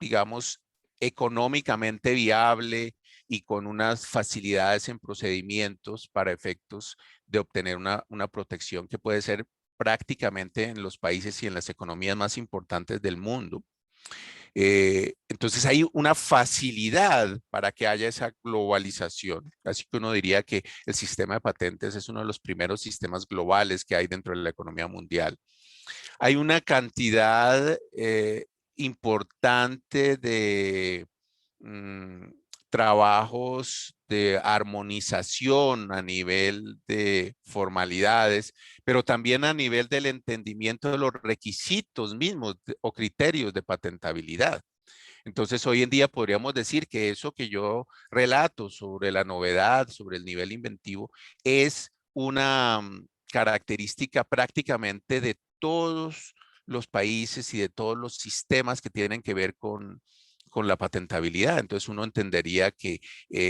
digamos, económicamente viable y con unas facilidades en procedimientos para efectos de obtener una protección que puede ser prácticamente en los países y en las economías más importantes del mundo. Entonces hay una facilidad para que haya esa globalización. Así que uno diría que el sistema de patentes es uno de los primeros sistemas globales que hay dentro de la economía mundial. Hay una cantidad importante de trabajos de armonización a nivel de formalidades, pero también a nivel del entendimiento de los requisitos mismos o criterios de patentabilidad. Entonces, hoy en día podríamos decir que eso que yo relato sobre la novedad, sobre el nivel inventivo, es una característica prácticamente de todos los países y de todos los sistemas que tienen que ver con la patentabilidad. Entonces uno entendería que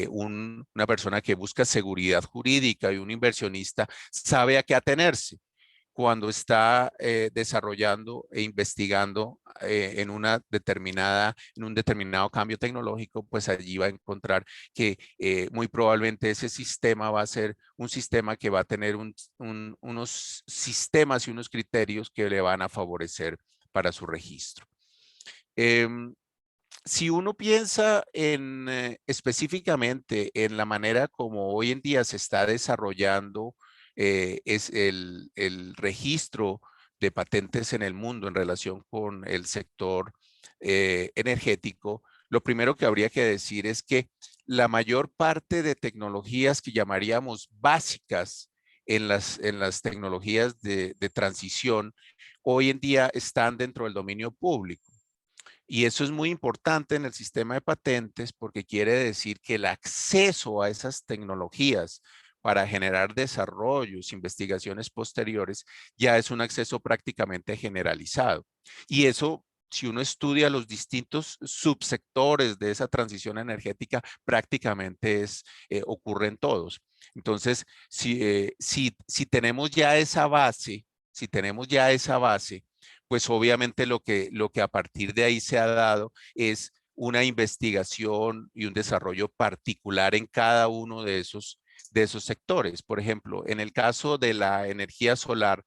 una persona que busca seguridad jurídica y un inversionista sabe a qué atenerse cuando está desarrollando e investigando en un determinado cambio tecnológico, pues allí va a encontrar que muy probablemente ese sistema va a ser un sistema que va a tener unos sistemas y unos criterios que le van a favorecer para su registro. Si uno piensa específicamente en la manera como hoy en día se está desarrollando es el registro de patentes en el mundo en relación con el sector energético, lo primero que habría que decir es que la mayor parte de tecnologías que llamaríamos básicas en las tecnologías de transición, hoy en día están dentro del dominio público. Y eso es muy importante en el sistema de patentes porque quiere decir que el acceso a esas tecnologías para generar desarrollos, investigaciones posteriores, ya es un acceso prácticamente generalizado. Y eso, si uno estudia los distintos subsectores de esa transición energética, prácticamente ocurre en todos. Entonces, si tenemos ya esa base, pues obviamente lo que a partir de ahí se ha dado es una investigación y un desarrollo particular en cada uno de esos sectores. Por ejemplo, en el caso de la energía solar,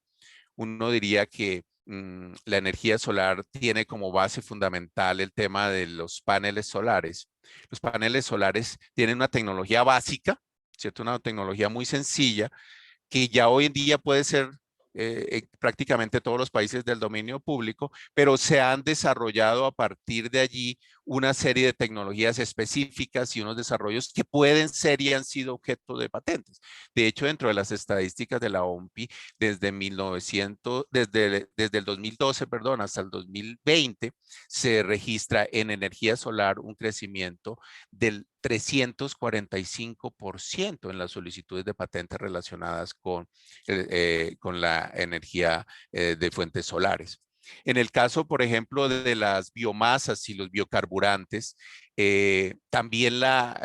uno diría que la energía solar tiene como base fundamental el tema de los paneles solares. Los paneles solares tienen una tecnología básica, ¿cierto? Una tecnología muy sencilla que ya hoy en día puede ser prácticamente todos los países del dominio público, pero se han desarrollado a partir de allí una serie de tecnologías específicas y unos desarrollos que pueden ser y han sido objeto de patentes. De hecho, dentro de las estadísticas de la OMPI, desde el 2012, perdón, hasta el 2020, se registra en energía solar un crecimiento del 345% en las solicitudes de patentes relacionadas con la energía de fuentes solares. En el caso, por ejemplo, de las biomasas y los biocarburantes, también las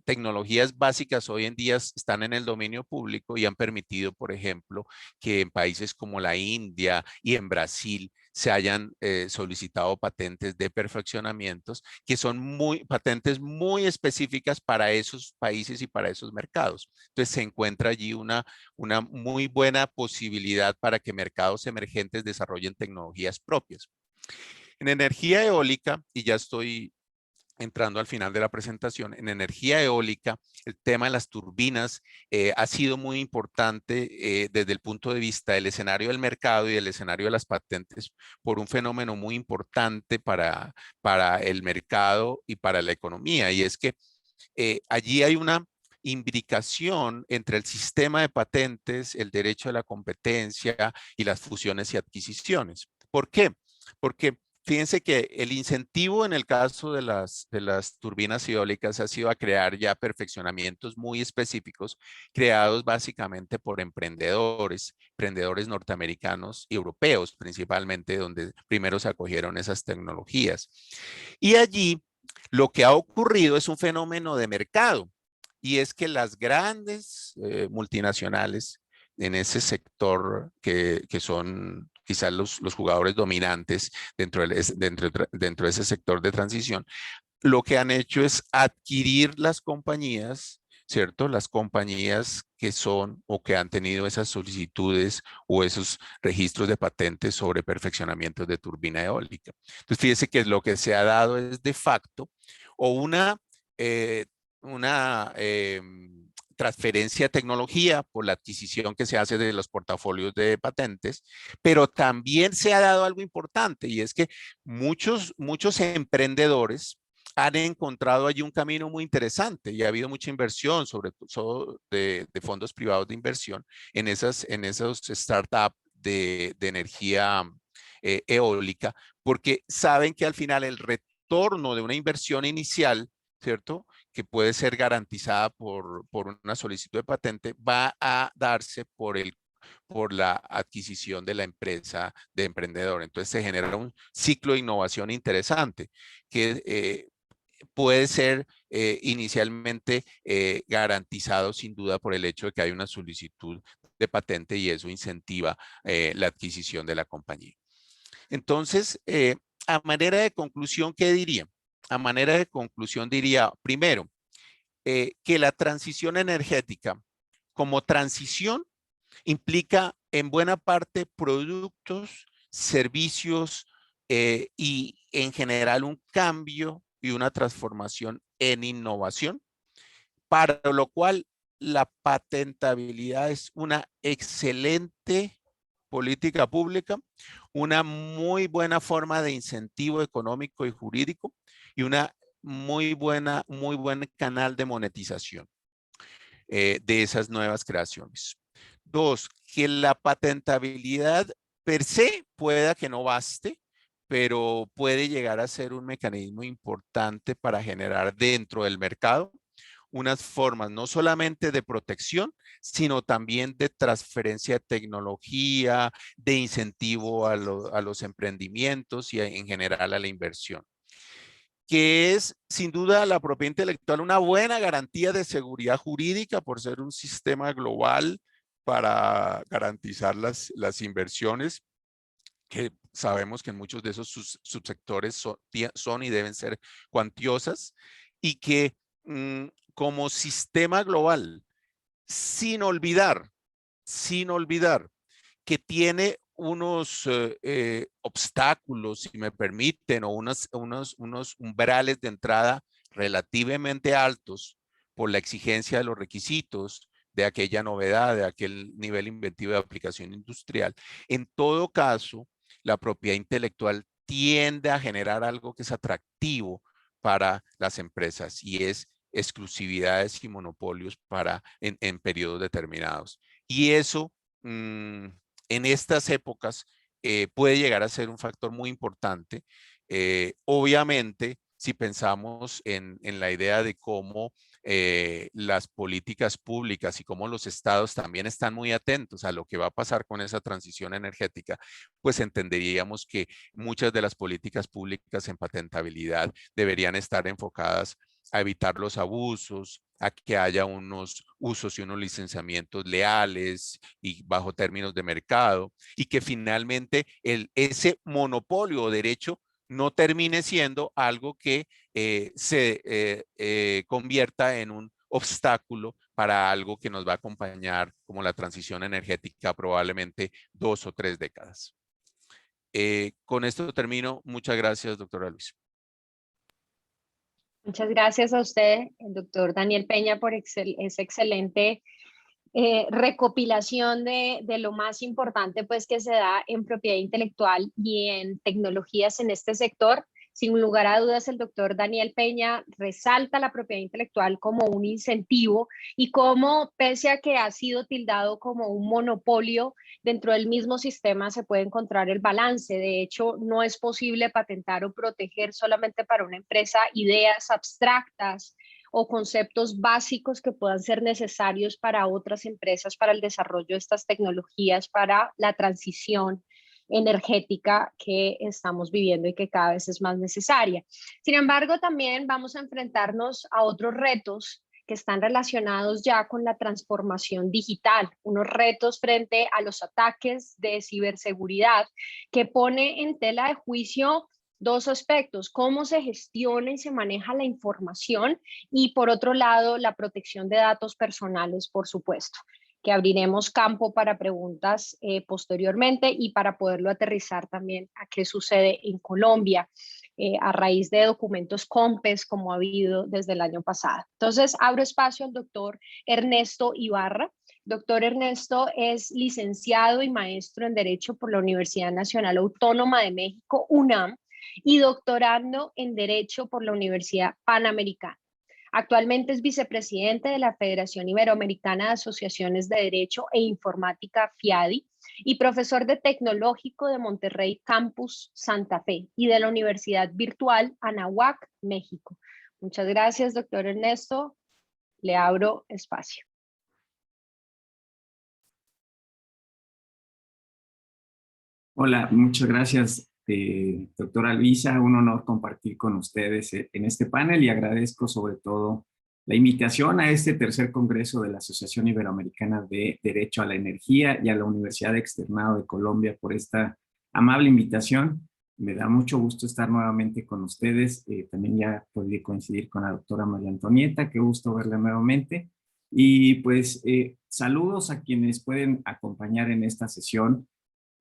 tecnologías básicas hoy en día están en el dominio público y han permitido, por ejemplo, que en países como la India y en Brasil se hayan solicitado patentes de perfeccionamientos que son patentes muy específicas para esos países y para esos mercados. Entonces se encuentra allí una muy buena posibilidad para que mercados emergentes desarrollen tecnologías propias. En energía eólica, y ya estoy entrando al final de la presentación, en energía eólica, el tema de las turbinas ha sido muy importante desde el punto de vista del escenario del mercado y del escenario de las patentes por un fenómeno muy importante para el mercado y para la economía. Y es que allí hay una imbricación entre el sistema de patentes, el derecho de la competencia y las fusiones y adquisiciones. ¿Por qué? Porque fíjense que el incentivo en el caso de las turbinas eólicas ha sido a crear ya perfeccionamientos muy específicos, creados básicamente por emprendedores norteamericanos y europeos principalmente, donde primero se acogieron esas tecnologías. Y allí lo que ha ocurrido es un fenómeno de mercado, y es que las grandes multinacionales en ese sector que son quizás los jugadores dominantes dentro de ese sector de transición, lo que han hecho es adquirir las compañías, ¿cierto? Las compañías que son o que han tenido esas solicitudes o esos registros de patentes sobre perfeccionamientos de turbina eólica. Entonces, fíjese que lo que se ha dado es de facto o eh, una transferencia de tecnología por la adquisición que se hace de los portafolios de patentes, pero también se ha dado algo importante, y es que muchos emprendedores han encontrado allí un camino muy interesante, y ha habido mucha inversión, sobre todo de fondos privados de inversión en esos startups de energía eólica, porque saben que al final el retorno de una inversión inicial, ¿cierto?, que puede ser garantizada por una solicitud de patente, va a darse por la adquisición de la empresa de emprendedor. Entonces se genera un ciclo de innovación interesante que puede ser inicialmente garantizado sin duda por el hecho de que hay una solicitud de patente, y eso incentiva la adquisición de la compañía. Entonces, a manera de conclusión, ¿qué diría? A manera de conclusión diría, primero, que la transición energética como transición implica en buena parte productos, servicios y en general un cambio y una transformación en innovación, para lo cual la patentabilidad es una excelente política pública, una muy buena forma de incentivo económico y jurídico, y una muy buen canal de monetización de esas nuevas creaciones. Dos, que la patentabilidad per se pueda que no baste, pero puede llegar a ser un mecanismo importante para generar dentro del mercado unas formas no solamente de protección, sino también de transferencia de tecnología, de incentivo a los emprendimientos y en general a la inversión, que es sin duda la propiedad intelectual una buena garantía de seguridad jurídica por ser un sistema global para garantizar las inversiones, que sabemos que en muchos de esos subsectores son y deben ser cuantiosas, y que como sistema global, sin olvidar que tiene unos obstáculos, si me permiten, o unos umbrales de entrada relativamente altos por la exigencia de los requisitos, de aquella novedad, de aquel nivel inventivo de aplicación industrial. En todo caso, la propiedad intelectual tiende a generar algo que es atractivo para las empresas, y es exclusividades y monopolios en periodos determinados. Y eso en estas épocas puede llegar a ser un factor muy importante. Obviamente, si pensamos en la idea de cómo las políticas públicas y cómo los estados también están muy atentos a lo que va a pasar con esa transición energética, pues entenderíamos que muchas de las políticas públicas en patentabilidad deberían estar enfocadas a evitar los abusos, a que haya unos usos y unos licenciamientos leales y bajo términos de mercado, y que finalmente ese monopolio o derecho no termine siendo algo que se convierta en un obstáculo para algo que nos va a acompañar como la transición energética probablemente 2 o 3 décadas. Con esto termino. Muchas gracias, doctora Luisa. Muchas gracias a usted, el doctor Daniel Peña, por esa excelente recopilación de lo más importante pues, que se da en propiedad intelectual y en tecnologías en este sector. Sin lugar a dudas, el doctor Daniel Peña resalta la propiedad intelectual como un incentivo y cómo, pese a que ha sido tildado como un monopolio, dentro del mismo sistema se puede encontrar el balance. De hecho, no es posible patentar o proteger solamente para una empresa ideas abstractas o conceptos básicos que puedan ser necesarios para otras empresas para el desarrollo de estas tecnologías, para la transición energética que estamos viviendo y que cada vez es más necesaria. Sin embargo, también vamos a enfrentarnos a otros retos que están relacionados ya con la transformación digital, unos retos frente a los ataques de ciberseguridad que pone en tela de juicio dos aspectos: cómo se gestiona y se maneja la información, y por otro lado, la protección de datos personales, por supuesto, que abriremos campo para preguntas posteriormente y para poderlo aterrizar también a qué sucede en Colombia a raíz de documentos COMPES como ha habido desde el año pasado. Entonces, abro espacio al doctor Ernesto Ibarra. Doctor Ernesto es licenciado y maestro en Derecho por la Universidad Nacional Autónoma de México, UNAM, y doctorando en Derecho por la Universidad Panamericana. Actualmente es vicepresidente de la Federación Iberoamericana de Asociaciones de Derecho e Informática, FIADI, y profesor de Tecnológico de Monterrey Campus Santa Fe y de la Universidad Virtual Anáhuac, México. Muchas gracias, doctor Ernesto. Le abro espacio. Hola, muchas gracias, doctora Luisa. Un honor compartir con ustedes en este panel y agradezco sobre todo la invitación a este tercer congreso de la Asociación Iberoamericana de Derecho a la Energía y a la Universidad Externado de Colombia por esta amable invitación. Me da mucho gusto estar nuevamente con ustedes. También ya podré coincidir con la doctora María Antonieta. Qué gusto verla nuevamente. Y pues saludos a quienes pueden acompañar en esta sesión.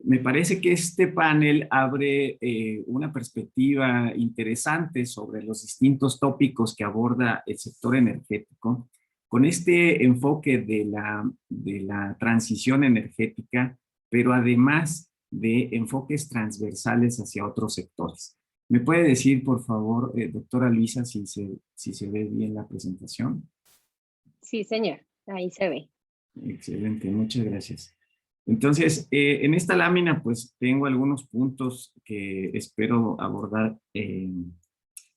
Me parece que este panel abre una perspectiva interesante sobre los distintos tópicos que aborda el sector energético, con este enfoque de la transición energética, pero además de enfoques transversales hacia otros sectores. ¿Me puede decir, por favor, doctora Luisa, si se ve bien la presentación? Sí, señor, ahí se ve. Excelente, muchas gracias. Entonces, en esta lámina, pues, tengo algunos puntos que espero abordar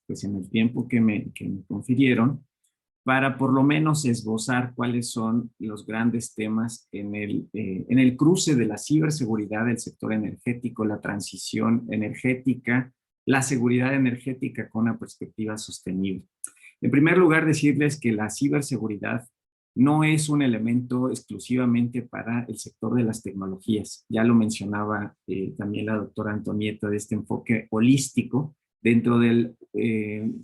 pues, en el tiempo que me confirieron, para por lo menos esbozar cuáles son los grandes temas en el cruce de la ciberseguridad del sector energético, la transición energética, la seguridad energética con una perspectiva sostenible. En primer lugar, decirles que la ciberseguridad no es un elemento exclusivamente para el sector de las tecnologías. Ya lo mencionaba también la doctora Antonieta, de este enfoque holístico dentro del,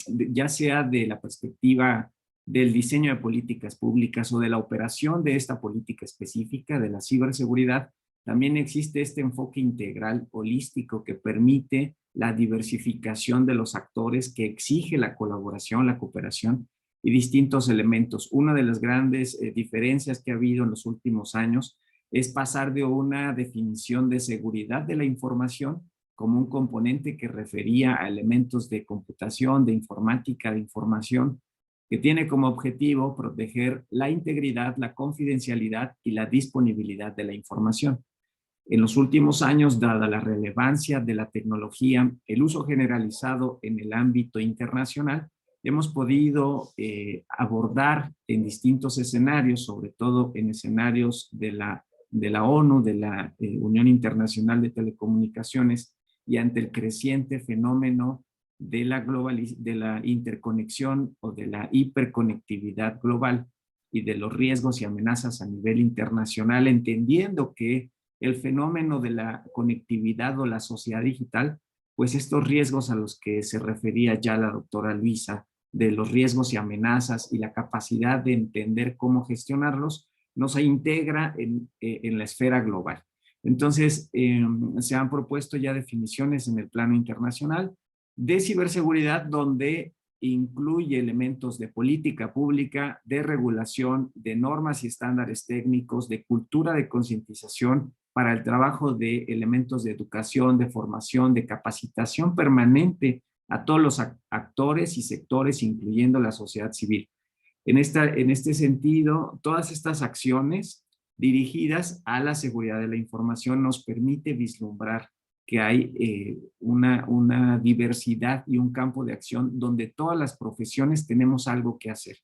ya sea de la perspectiva del diseño de políticas públicas o de la operación de esta política específica de la ciberseguridad. También existe este enfoque integral holístico que permite la diversificación de los actores, que exige la colaboración, la cooperación y distintos elementos. Una de las grandes diferencias que ha habido en los últimos años es pasar de una definición de seguridad de la información como un componente que refería a elementos de computación, de informática, de información, que tiene como objetivo proteger la integridad, la confidencialidad y la disponibilidad de la información. En los últimos años, dada la relevancia de la tecnología, el uso generalizado en el ámbito internacional, hemos podido abordar en distintos escenarios, sobre todo en escenarios de la ONU, de la Unión Internacional de Telecomunicaciones, y ante el creciente fenómeno de la interconexión o de la hiperconectividad global y de los riesgos y amenazas a nivel internacional, entendiendo que el fenómeno de la conectividad o la sociedad digital, pues estos riesgos a los que se refería ya la doctora Luisa, de los riesgos y amenazas y la capacidad de entender cómo gestionarlos, nos integra en la esfera global. Entonces, se han propuesto ya definiciones en el plano internacional de ciberseguridad, donde incluye elementos de política pública, de regulación, de normas y estándares técnicos, de cultura de concientización para el trabajo de elementos de educación, de formación, de capacitación permanente a todos los actores y sectores, incluyendo la sociedad civil. En este sentido, todas estas acciones dirigidas a la seguridad de la información nos permite vislumbrar que hay una diversidad y un campo de acción donde todas las profesiones tenemos algo que hacer.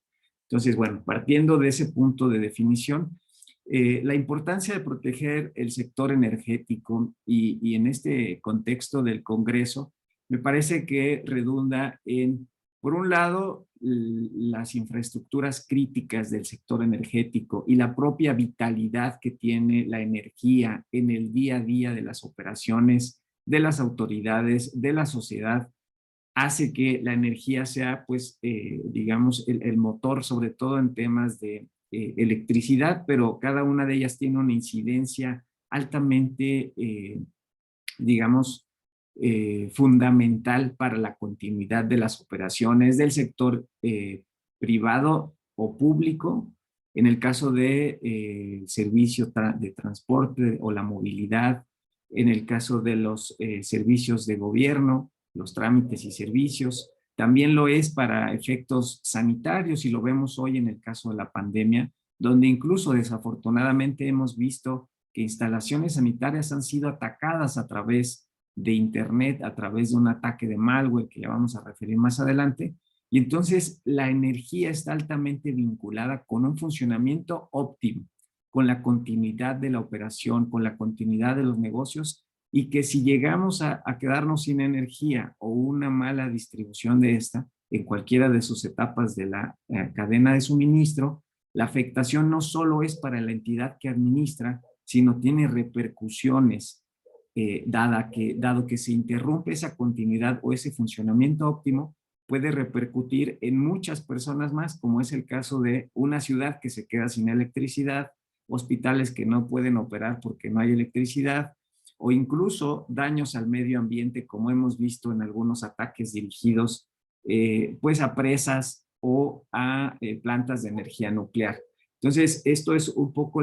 Entonces, bueno, partiendo de ese punto de definición, la importancia de proteger el sector energético y en este contexto del Congreso, me parece que redunda en, por un lado, las infraestructuras críticas del sector energético y la propia vitalidad que tiene la energía en el día a día de las operaciones, de las autoridades, de la sociedad, hace que la energía sea, pues, digamos, el motor, sobre todo en temas de electricidad, pero cada una de ellas tiene una incidencia altamente, digamos, fundamental para la continuidad de las operaciones del sector privado o público, en el caso de servicio de transporte o la movilidad, en el caso de los servicios de gobierno, los trámites y servicios. También lo es para efectos sanitarios y lo vemos hoy en el caso de la pandemia, donde incluso desafortunadamente hemos visto que instalaciones sanitarias han sido atacadas a través de Internet, a través de un ataque de malware que ya vamos a referir más adelante. Y entonces la energía está altamente vinculada con un funcionamiento óptimo, con la continuidad de la operación, con la continuidad de los negocios, y que si llegamos a quedarnos sin energía o una mala distribución de esta en cualquiera de sus etapas de la cadena de suministro, la afectación no solo es para la entidad que administra, sino tiene repercusiones, dado que se interrumpe esa continuidad o ese funcionamiento óptimo, puede repercutir en muchas personas más, como es el caso de una ciudad que se queda sin electricidad, hospitales que no pueden operar porque no hay electricidad, o incluso daños al medio ambiente, como hemos visto en algunos ataques dirigidos pues a presas o a plantas de energía nuclear. Entonces, esto es un poco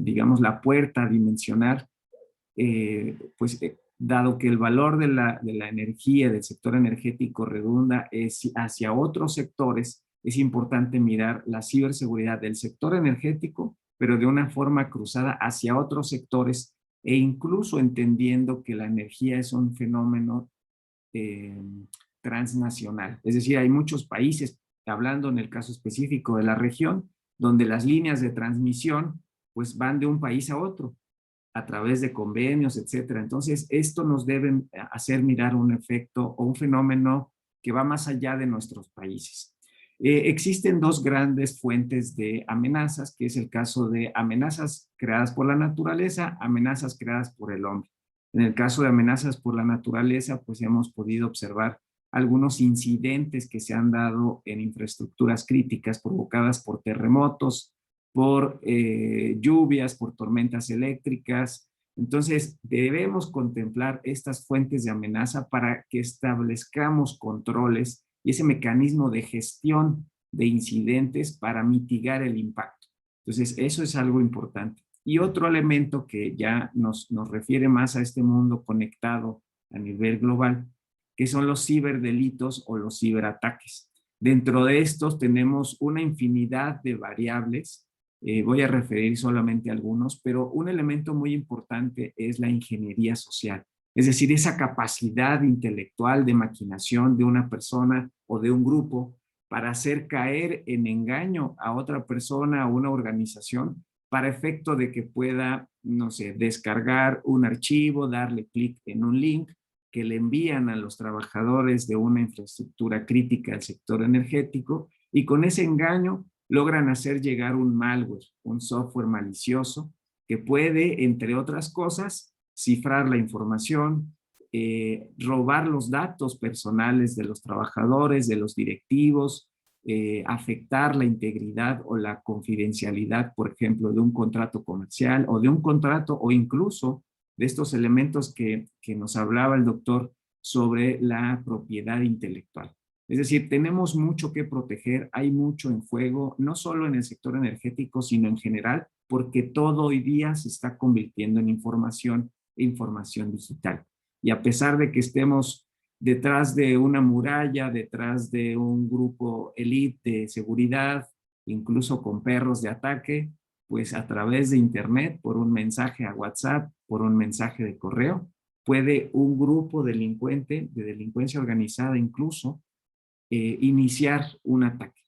digamos, la puerta a dimensionar, dado que el valor de la energía, del sector energético redunda hacia otros sectores, es importante mirar la ciberseguridad del sector energético, pero de una forma cruzada hacia otros sectores e incluso entendiendo que la energía es un fenómeno transnacional. Es decir, hay muchos países, hablando en el caso específico de la región, donde las líneas de transmisión pues van de un país a otro a través de convenios, etcétera. Entonces, esto nos debe hacer mirar un efecto o un fenómeno que va más allá de nuestros países. Existen dos grandes fuentes de amenazas, que es el caso de amenazas creadas por la naturaleza, amenazas creadas por el hombre. En el caso de amenazas por la naturaleza, pues hemos podido observar algunos incidentes que se han dado en infraestructuras críticas provocadas por terremotos, por lluvias, por tormentas eléctricas. Entonces, debemos contemplar estas fuentes de amenaza para que establezcamos controles y ese mecanismo de gestión de incidentes para mitigar el impacto. Entonces, eso es algo importante. Y otro elemento que ya nos refiere más a este mundo conectado a nivel global, que son los ciberdelitos o los ciberataques. Dentro de estos tenemos una infinidad de variables. Voy a referir solamente algunos, pero un elemento muy importante es la ingeniería social. Es decir, esa capacidad intelectual de maquinación de una persona o de un grupo para hacer caer en engaño a otra persona o una organización para efecto de que pueda, no sé, descargar un archivo, darle clic en un link que le envían a los trabajadores de una infraestructura crítica del sector energético y con ese engaño logran hacer llegar un malware, un software malicioso que puede, entre otras cosas, cifrar la información, robar los datos personales de los trabajadores, de los directivos, afectar la integridad o la confidencialidad, por ejemplo, de un contrato comercial o de un contrato o incluso de estos elementos que nos hablaba el doctor sobre la propiedad intelectual. Es decir, tenemos mucho que proteger, hay mucho en juego, no solo en el sector energético, sino en general, porque todo hoy día se está convirtiendo en información e información digital. Y a pesar de que estemos detrás de una muralla, detrás de un grupo elite de seguridad, incluso con perros de ataque, pues a través de internet, por un mensaje a WhatsApp, por un mensaje de correo, puede un grupo delincuente, de delincuencia organizada incluso, iniciar un ataque.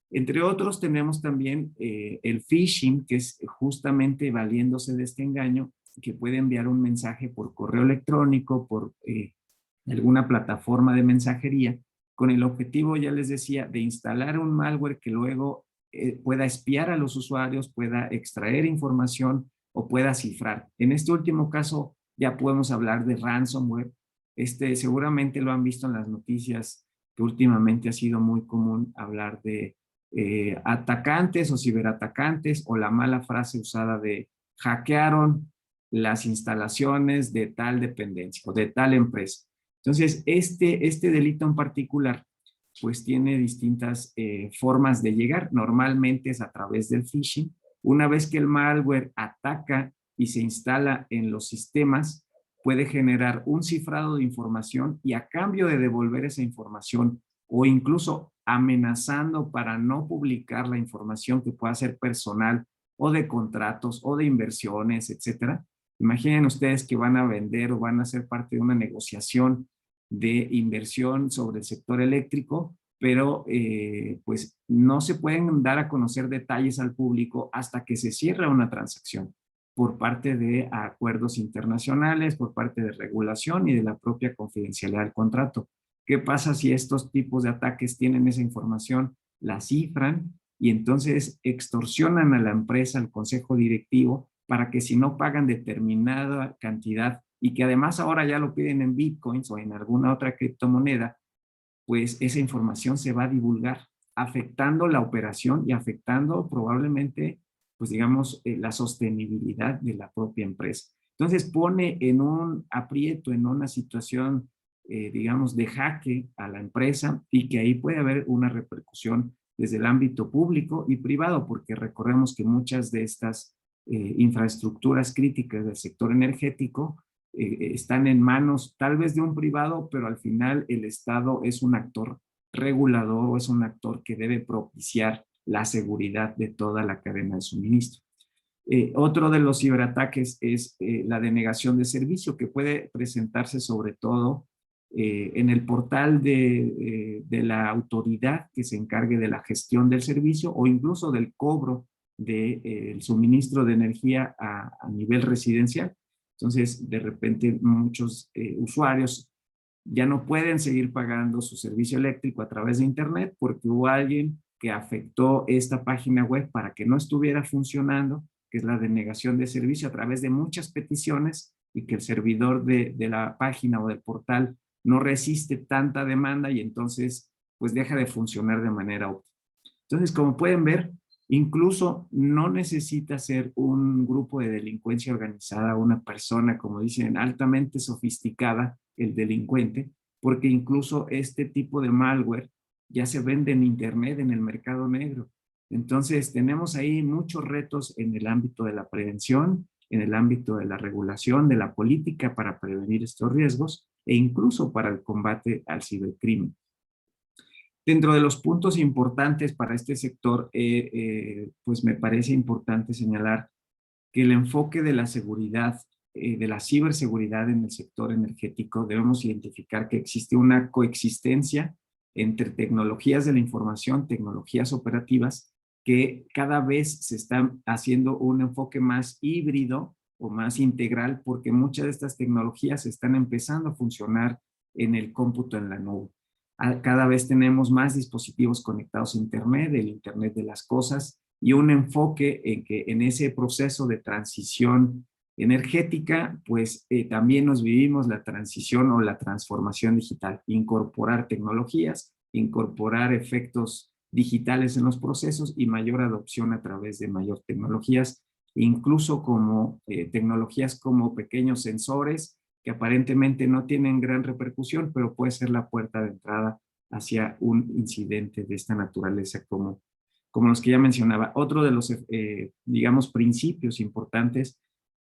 Entre otros tenemos también el phishing, que es justamente valiéndose de este engaño, que puede enviar un mensaje por correo electrónico, por alguna plataforma de mensajería, con el objetivo, ya les decía, de instalar un malware que luego pueda espiar a los usuarios, pueda extraer información o pueda cifrar. En este último caso ya podemos hablar de ransomware. Seguramente lo han visto en las noticias, que últimamente ha sido muy común hablar de atacantes o ciberatacantes, o la mala frase usada de hackearon las instalaciones de tal dependencia o de tal empresa. Entonces, este delito en particular, pues tiene distintas formas de llegar. Normalmente es a través del phishing. Una vez que el malware ataca y se instala en los sistemas, puede generar un cifrado de información, y a cambio de devolver esa información, o incluso amenazando para no publicar la información que pueda ser personal o de contratos o de inversiones, etcétera. Imaginen ustedes que van a vender o van a ser parte de una negociación de inversión sobre el sector eléctrico, pero pues no se pueden dar a conocer detalles al público hasta que se cierra una transacción por parte de acuerdos internacionales, por parte de regulación y de la propia confidencialidad del contrato. ¿Qué pasa si estos tipos de ataques tienen esa información, la cifran y entonces extorsionan a la empresa, al consejo directivo, para que si no pagan determinada cantidad, y que además ahora ya lo piden en bitcoins o en alguna otra criptomoneda, pues esa información se va a divulgar, afectando la operación y afectando probablemente, pues digamos, la sostenibilidad de la propia empresa. Entonces pone en un aprieto, en una situación, digamos, de jaque a la empresa, y que ahí puede haber una repercusión desde el ámbito público y privado, porque recordemos que muchas de estas infraestructuras críticas del sector energético están en manos tal vez de un privado, pero al final el Estado es un actor regulador, o es un actor que debe propiciar la seguridad de toda la cadena de suministro. Otro de los ciberataques es la denegación de servicio, que puede presentarse sobre todo en el portal de la autoridad que se encargue de la gestión del servicio, o incluso del cobro del suministro de energía a nivel residencial. Entonces, de repente, muchos usuarios ya no pueden seguir pagando su servicio eléctrico a través de Internet porque hubo alguien que afectó esta página web para que no estuviera funcionando, que es la denegación de servicio, a través de muchas peticiones, y que el servidor de la página o del portal no resiste tanta demanda, y entonces pues deja de funcionar de manera óptima. Entonces, como pueden ver, incluso no necesita ser un grupo de delincuencia organizada, una persona, como dicen, altamente sofisticada, el delincuente, porque incluso este tipo de malware ya se vende en Internet, en el mercado negro. Entonces, tenemos ahí muchos retos en el ámbito de la prevención, en el ámbito de la regulación, de la política para prevenir estos riesgos, e incluso para el combate al cibercrimen. Dentro de los puntos importantes para este sector, pues me parece importante señalar que el enfoque de la seguridad, de la ciberseguridad en el sector energético, debemos identificar que existe una coexistencia entre tecnologías de la información, tecnologías operativas, que cada vez se están haciendo un enfoque más híbrido o más integral, porque muchas de estas tecnologías están empezando a funcionar en el cómputo en la nube. Cada vez tenemos más dispositivos conectados a Internet, el Internet de las cosas, y un enfoque en que en ese proceso de transición energética, pues también nos vivimos la transición o la transformación digital, incorporar tecnologías, incorporar efectos digitales en los procesos y mayor adopción a través de mayor tecnologías, incluso como tecnologías como pequeños sensores que aparentemente no tienen gran repercusión, pero puede ser la puerta de entrada hacia un incidente de esta naturaleza como los que ya mencionaba. Otro de los, digamos, principios importantes,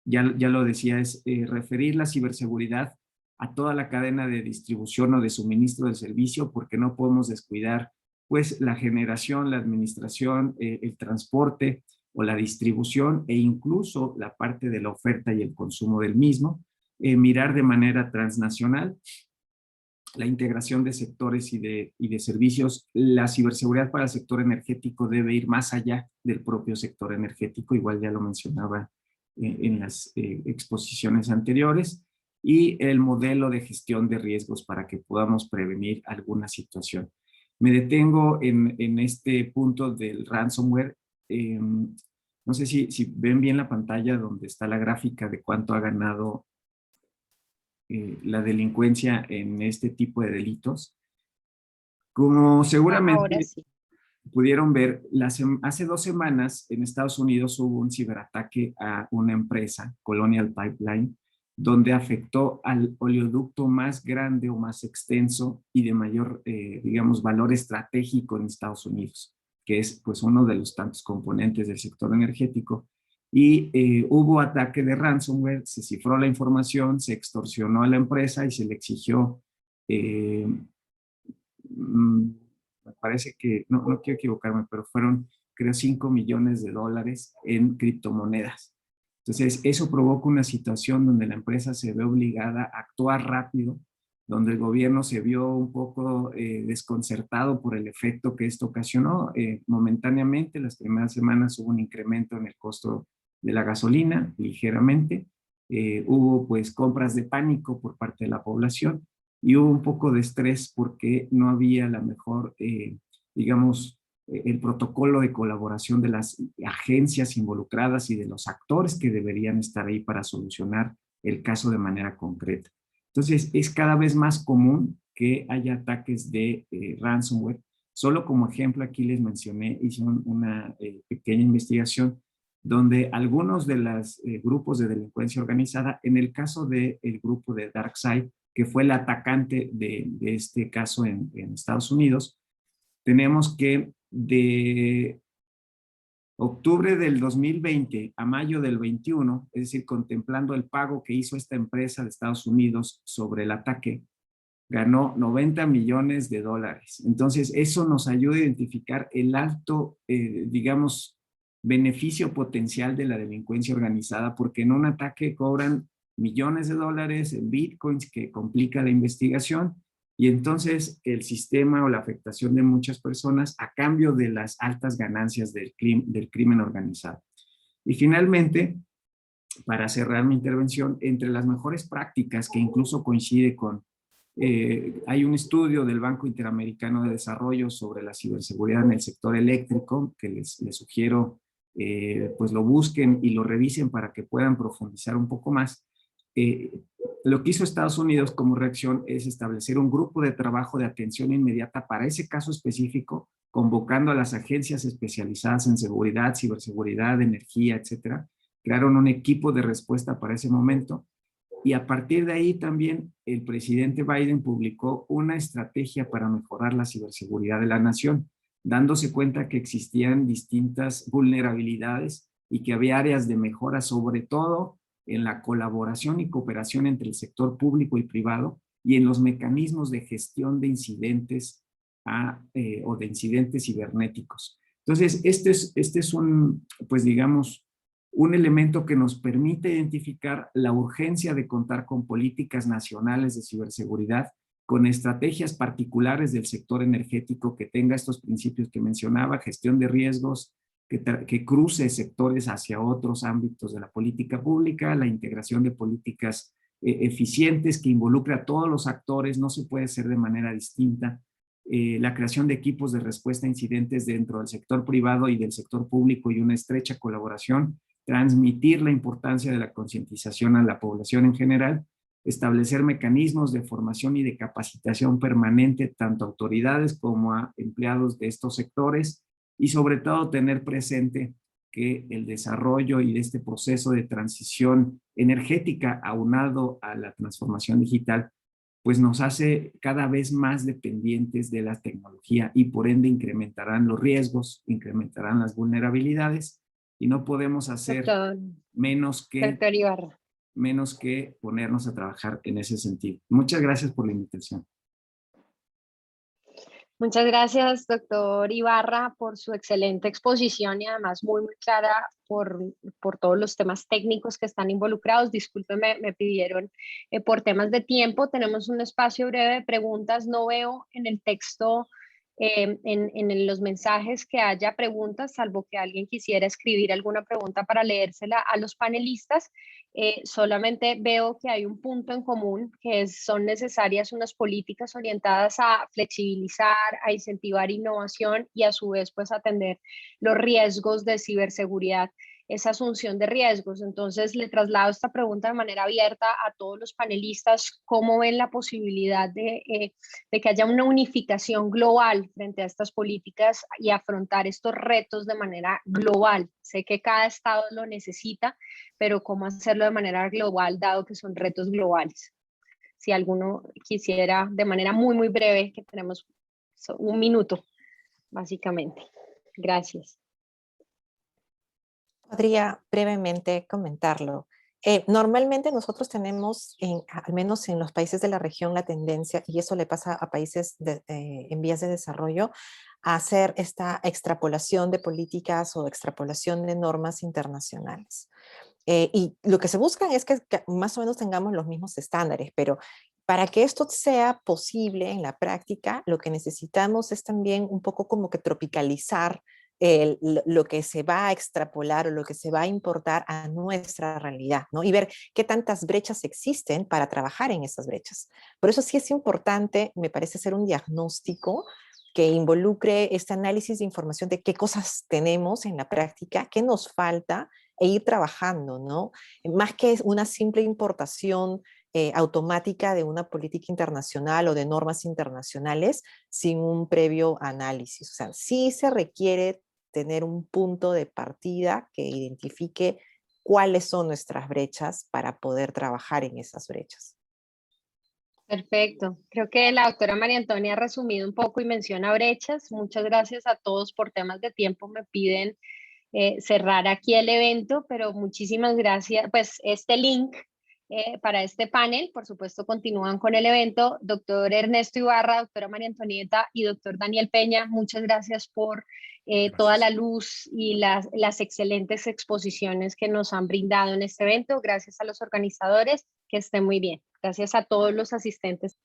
ya lo decía, es referir la ciberseguridad a toda la cadena de distribución o de suministro del servicio, porque no podemos descuidar pues la generación, la administración, el transporte o la distribución e incluso la parte de la oferta y el consumo del mismo. Mirar de manera transnacional la integración de sectores y de servicios. La ciberseguridad para el sector energético debe ir más allá del propio sector energético, igual ya lo mencionaba en las exposiciones anteriores, y el modelo de gestión de riesgos para que podamos prevenir alguna situación. Me detengo en este punto del ransomware. No sé si ven bien la pantalla donde está la gráfica de cuánto ha ganado la delincuencia en este tipo de delitos. Como seguramente Ahora sí. pudieron ver, hace 2 semanas en Estados Unidos hubo un ciberataque a una empresa, Colonial Pipeline, donde afectó al oleoducto más grande o más extenso y de mayor, digamos, valor estratégico en Estados Unidos, que es pues uno de los tantos componentes del sector energético. Y hubo ataque de ransomware, se cifró la información, se extorsionó a la empresa y se le exigió, me parece que, no quiero equivocarme, pero fueron creo $5 millones en criptomonedas. Entonces eso provoca una situación donde la empresa se ve obligada a actuar rápido, donde el gobierno se vio un poco desconcertado por el efecto que esto ocasionó. Momentáneamente, las primeras semanas hubo un incremento en el costo de la gasolina, ligeramente. Hubo pues compras de pánico por parte de la población y hubo un poco de estrés porque no había la mejor, digamos, el protocolo de colaboración de las agencias involucradas y de los actores que deberían estar ahí para solucionar el caso de manera concreta. Entonces, es cada vez más común que haya ataques de ransomware. Solo como ejemplo, aquí les mencioné, hice una pequeña investigación donde algunos de los grupos de delincuencia organizada, en el caso del grupo de DarkSide, que fue el atacante de este caso en Estados Unidos, tenemos que de octubre del 2020 a mayo del 21, es decir, contemplando el pago que hizo esta empresa de Estados Unidos sobre el ataque, ganó $90 millones. Entonces, eso nos ayuda a identificar el alto, digamos, beneficio potencial de la delincuencia organizada, porque en un ataque cobran millones de dólares en bitcoins que complica la investigación, y entonces el sistema o la afectación de muchas personas a cambio de las altas ganancias del crimen organizado. Y finalmente, para cerrar mi intervención, entre las mejores prácticas que incluso coincide con, hay un estudio del Banco Interamericano de Desarrollo sobre la ciberseguridad en el sector eléctrico, que les sugiero pues lo busquen y lo revisen para que puedan profundizar un poco más. Lo que hizo Estados Unidos como reacción es establecer un grupo de trabajo de atención inmediata para ese caso específico, convocando a las agencias especializadas en seguridad, ciberseguridad, energía, etcétera. Crearon un equipo de respuesta para ese momento y a partir de ahí también el presidente Biden publicó una estrategia para mejorar la ciberseguridad de la nación, dándose cuenta que existían distintas vulnerabilidades y que había áreas de mejora, sobre todo en la colaboración y cooperación entre el sector público y privado y en los mecanismos de gestión de incidentes o de incidentes cibernéticos. Entonces, este es un, pues digamos, un elemento que nos permite identificar la urgencia de contar con políticas nacionales de ciberseguridad, con estrategias particulares del sector energético que tenga estos principios que mencionaba, gestión de riesgos, que cruce sectores hacia otros ámbitos de la política pública, la integración de políticas eficientes que involucre a todos los actores, no se puede hacer de manera distinta, la creación de equipos de respuesta a incidentes dentro del sector privado y del sector público y una estrecha colaboración, transmitir la importancia de la concientización a la población en general, establecer mecanismos de formación y de capacitación permanente tanto a autoridades como a empleados de estos sectores, y sobre todo tener presente que el desarrollo y de este proceso de transición energética aunado a la transformación digital, pues nos hace cada vez más dependientes de la tecnología y por ende incrementarán los riesgos, incrementarán las vulnerabilidades y no podemos hacer Doctor, menos que doctor Ibarra. menos que ponernos a trabajar en ese sentido. Muchas gracias por la invitación. Muchas gracias, doctor Ibarra, por su excelente exposición y además muy, muy clara por todos los temas técnicos que están involucrados. Discúlpeme, me pidieron por temas de tiempo. Tenemos un espacio breve de preguntas. No veo en el texto, en los mensajes que haya preguntas, salvo que alguien quisiera escribir alguna pregunta para leérsela a los panelistas. Solamente veo que hay un punto en común, que son necesarias unas políticas orientadas a flexibilizar, a incentivar innovación y a su vez pues atender los riesgos de ciberseguridad, esa asunción de riesgos. Entonces le traslado esta pregunta de manera abierta a todos los panelistas. ¿Cómo ven la posibilidad de que haya una unificación global frente a estas políticas y afrontar estos retos de manera global? Sé que cada estado lo necesita, pero ¿cómo hacerlo de manera global, dado que son retos globales? Si alguno quisiera, de manera muy, muy breve, que tenemos un minuto, básicamente. Gracias. Podría brevemente comentarlo. Normalmente nosotros tenemos, al menos en los países de la región, la tendencia, y eso le pasa a países en vías de desarrollo, a hacer esta extrapolación de políticas o extrapolación de normas internacionales. Y lo que se busca es que más o menos tengamos los mismos estándares, pero para que esto sea posible en la práctica, lo que necesitamos es también un poco como que tropicalizar lo que se va a extrapolar o lo que se va a importar a nuestra realidad, ¿no? Y ver qué tantas brechas existen para trabajar en esas brechas. Por eso sí es importante, me parece, hacer un diagnóstico que involucre este análisis de información de qué cosas tenemos en la práctica, qué nos falta, e ir trabajando, ¿no? Más que una simple importación automática de una política internacional o de normas internacionales sin un previo análisis. O sea, sí se requiere tener un punto de partida que identifique cuáles son nuestras brechas para poder trabajar en esas brechas. Perfecto. Creo que la doctora María Antonia ha resumido un poco y menciona brechas. Muchas gracias a todos. Por temas de tiempo me piden cerrar aquí el evento, pero muchísimas gracias. Pues este link para este panel, por supuesto, continúan con el evento. Doctor Ernesto Ibarra, doctora María Antonieta y doctor Daniel Peña, muchas gracias por toda la luz y las excelentes exposiciones que nos han brindado en este evento. Gracias a los organizadores, que estén muy bien. Gracias a todos los asistentes.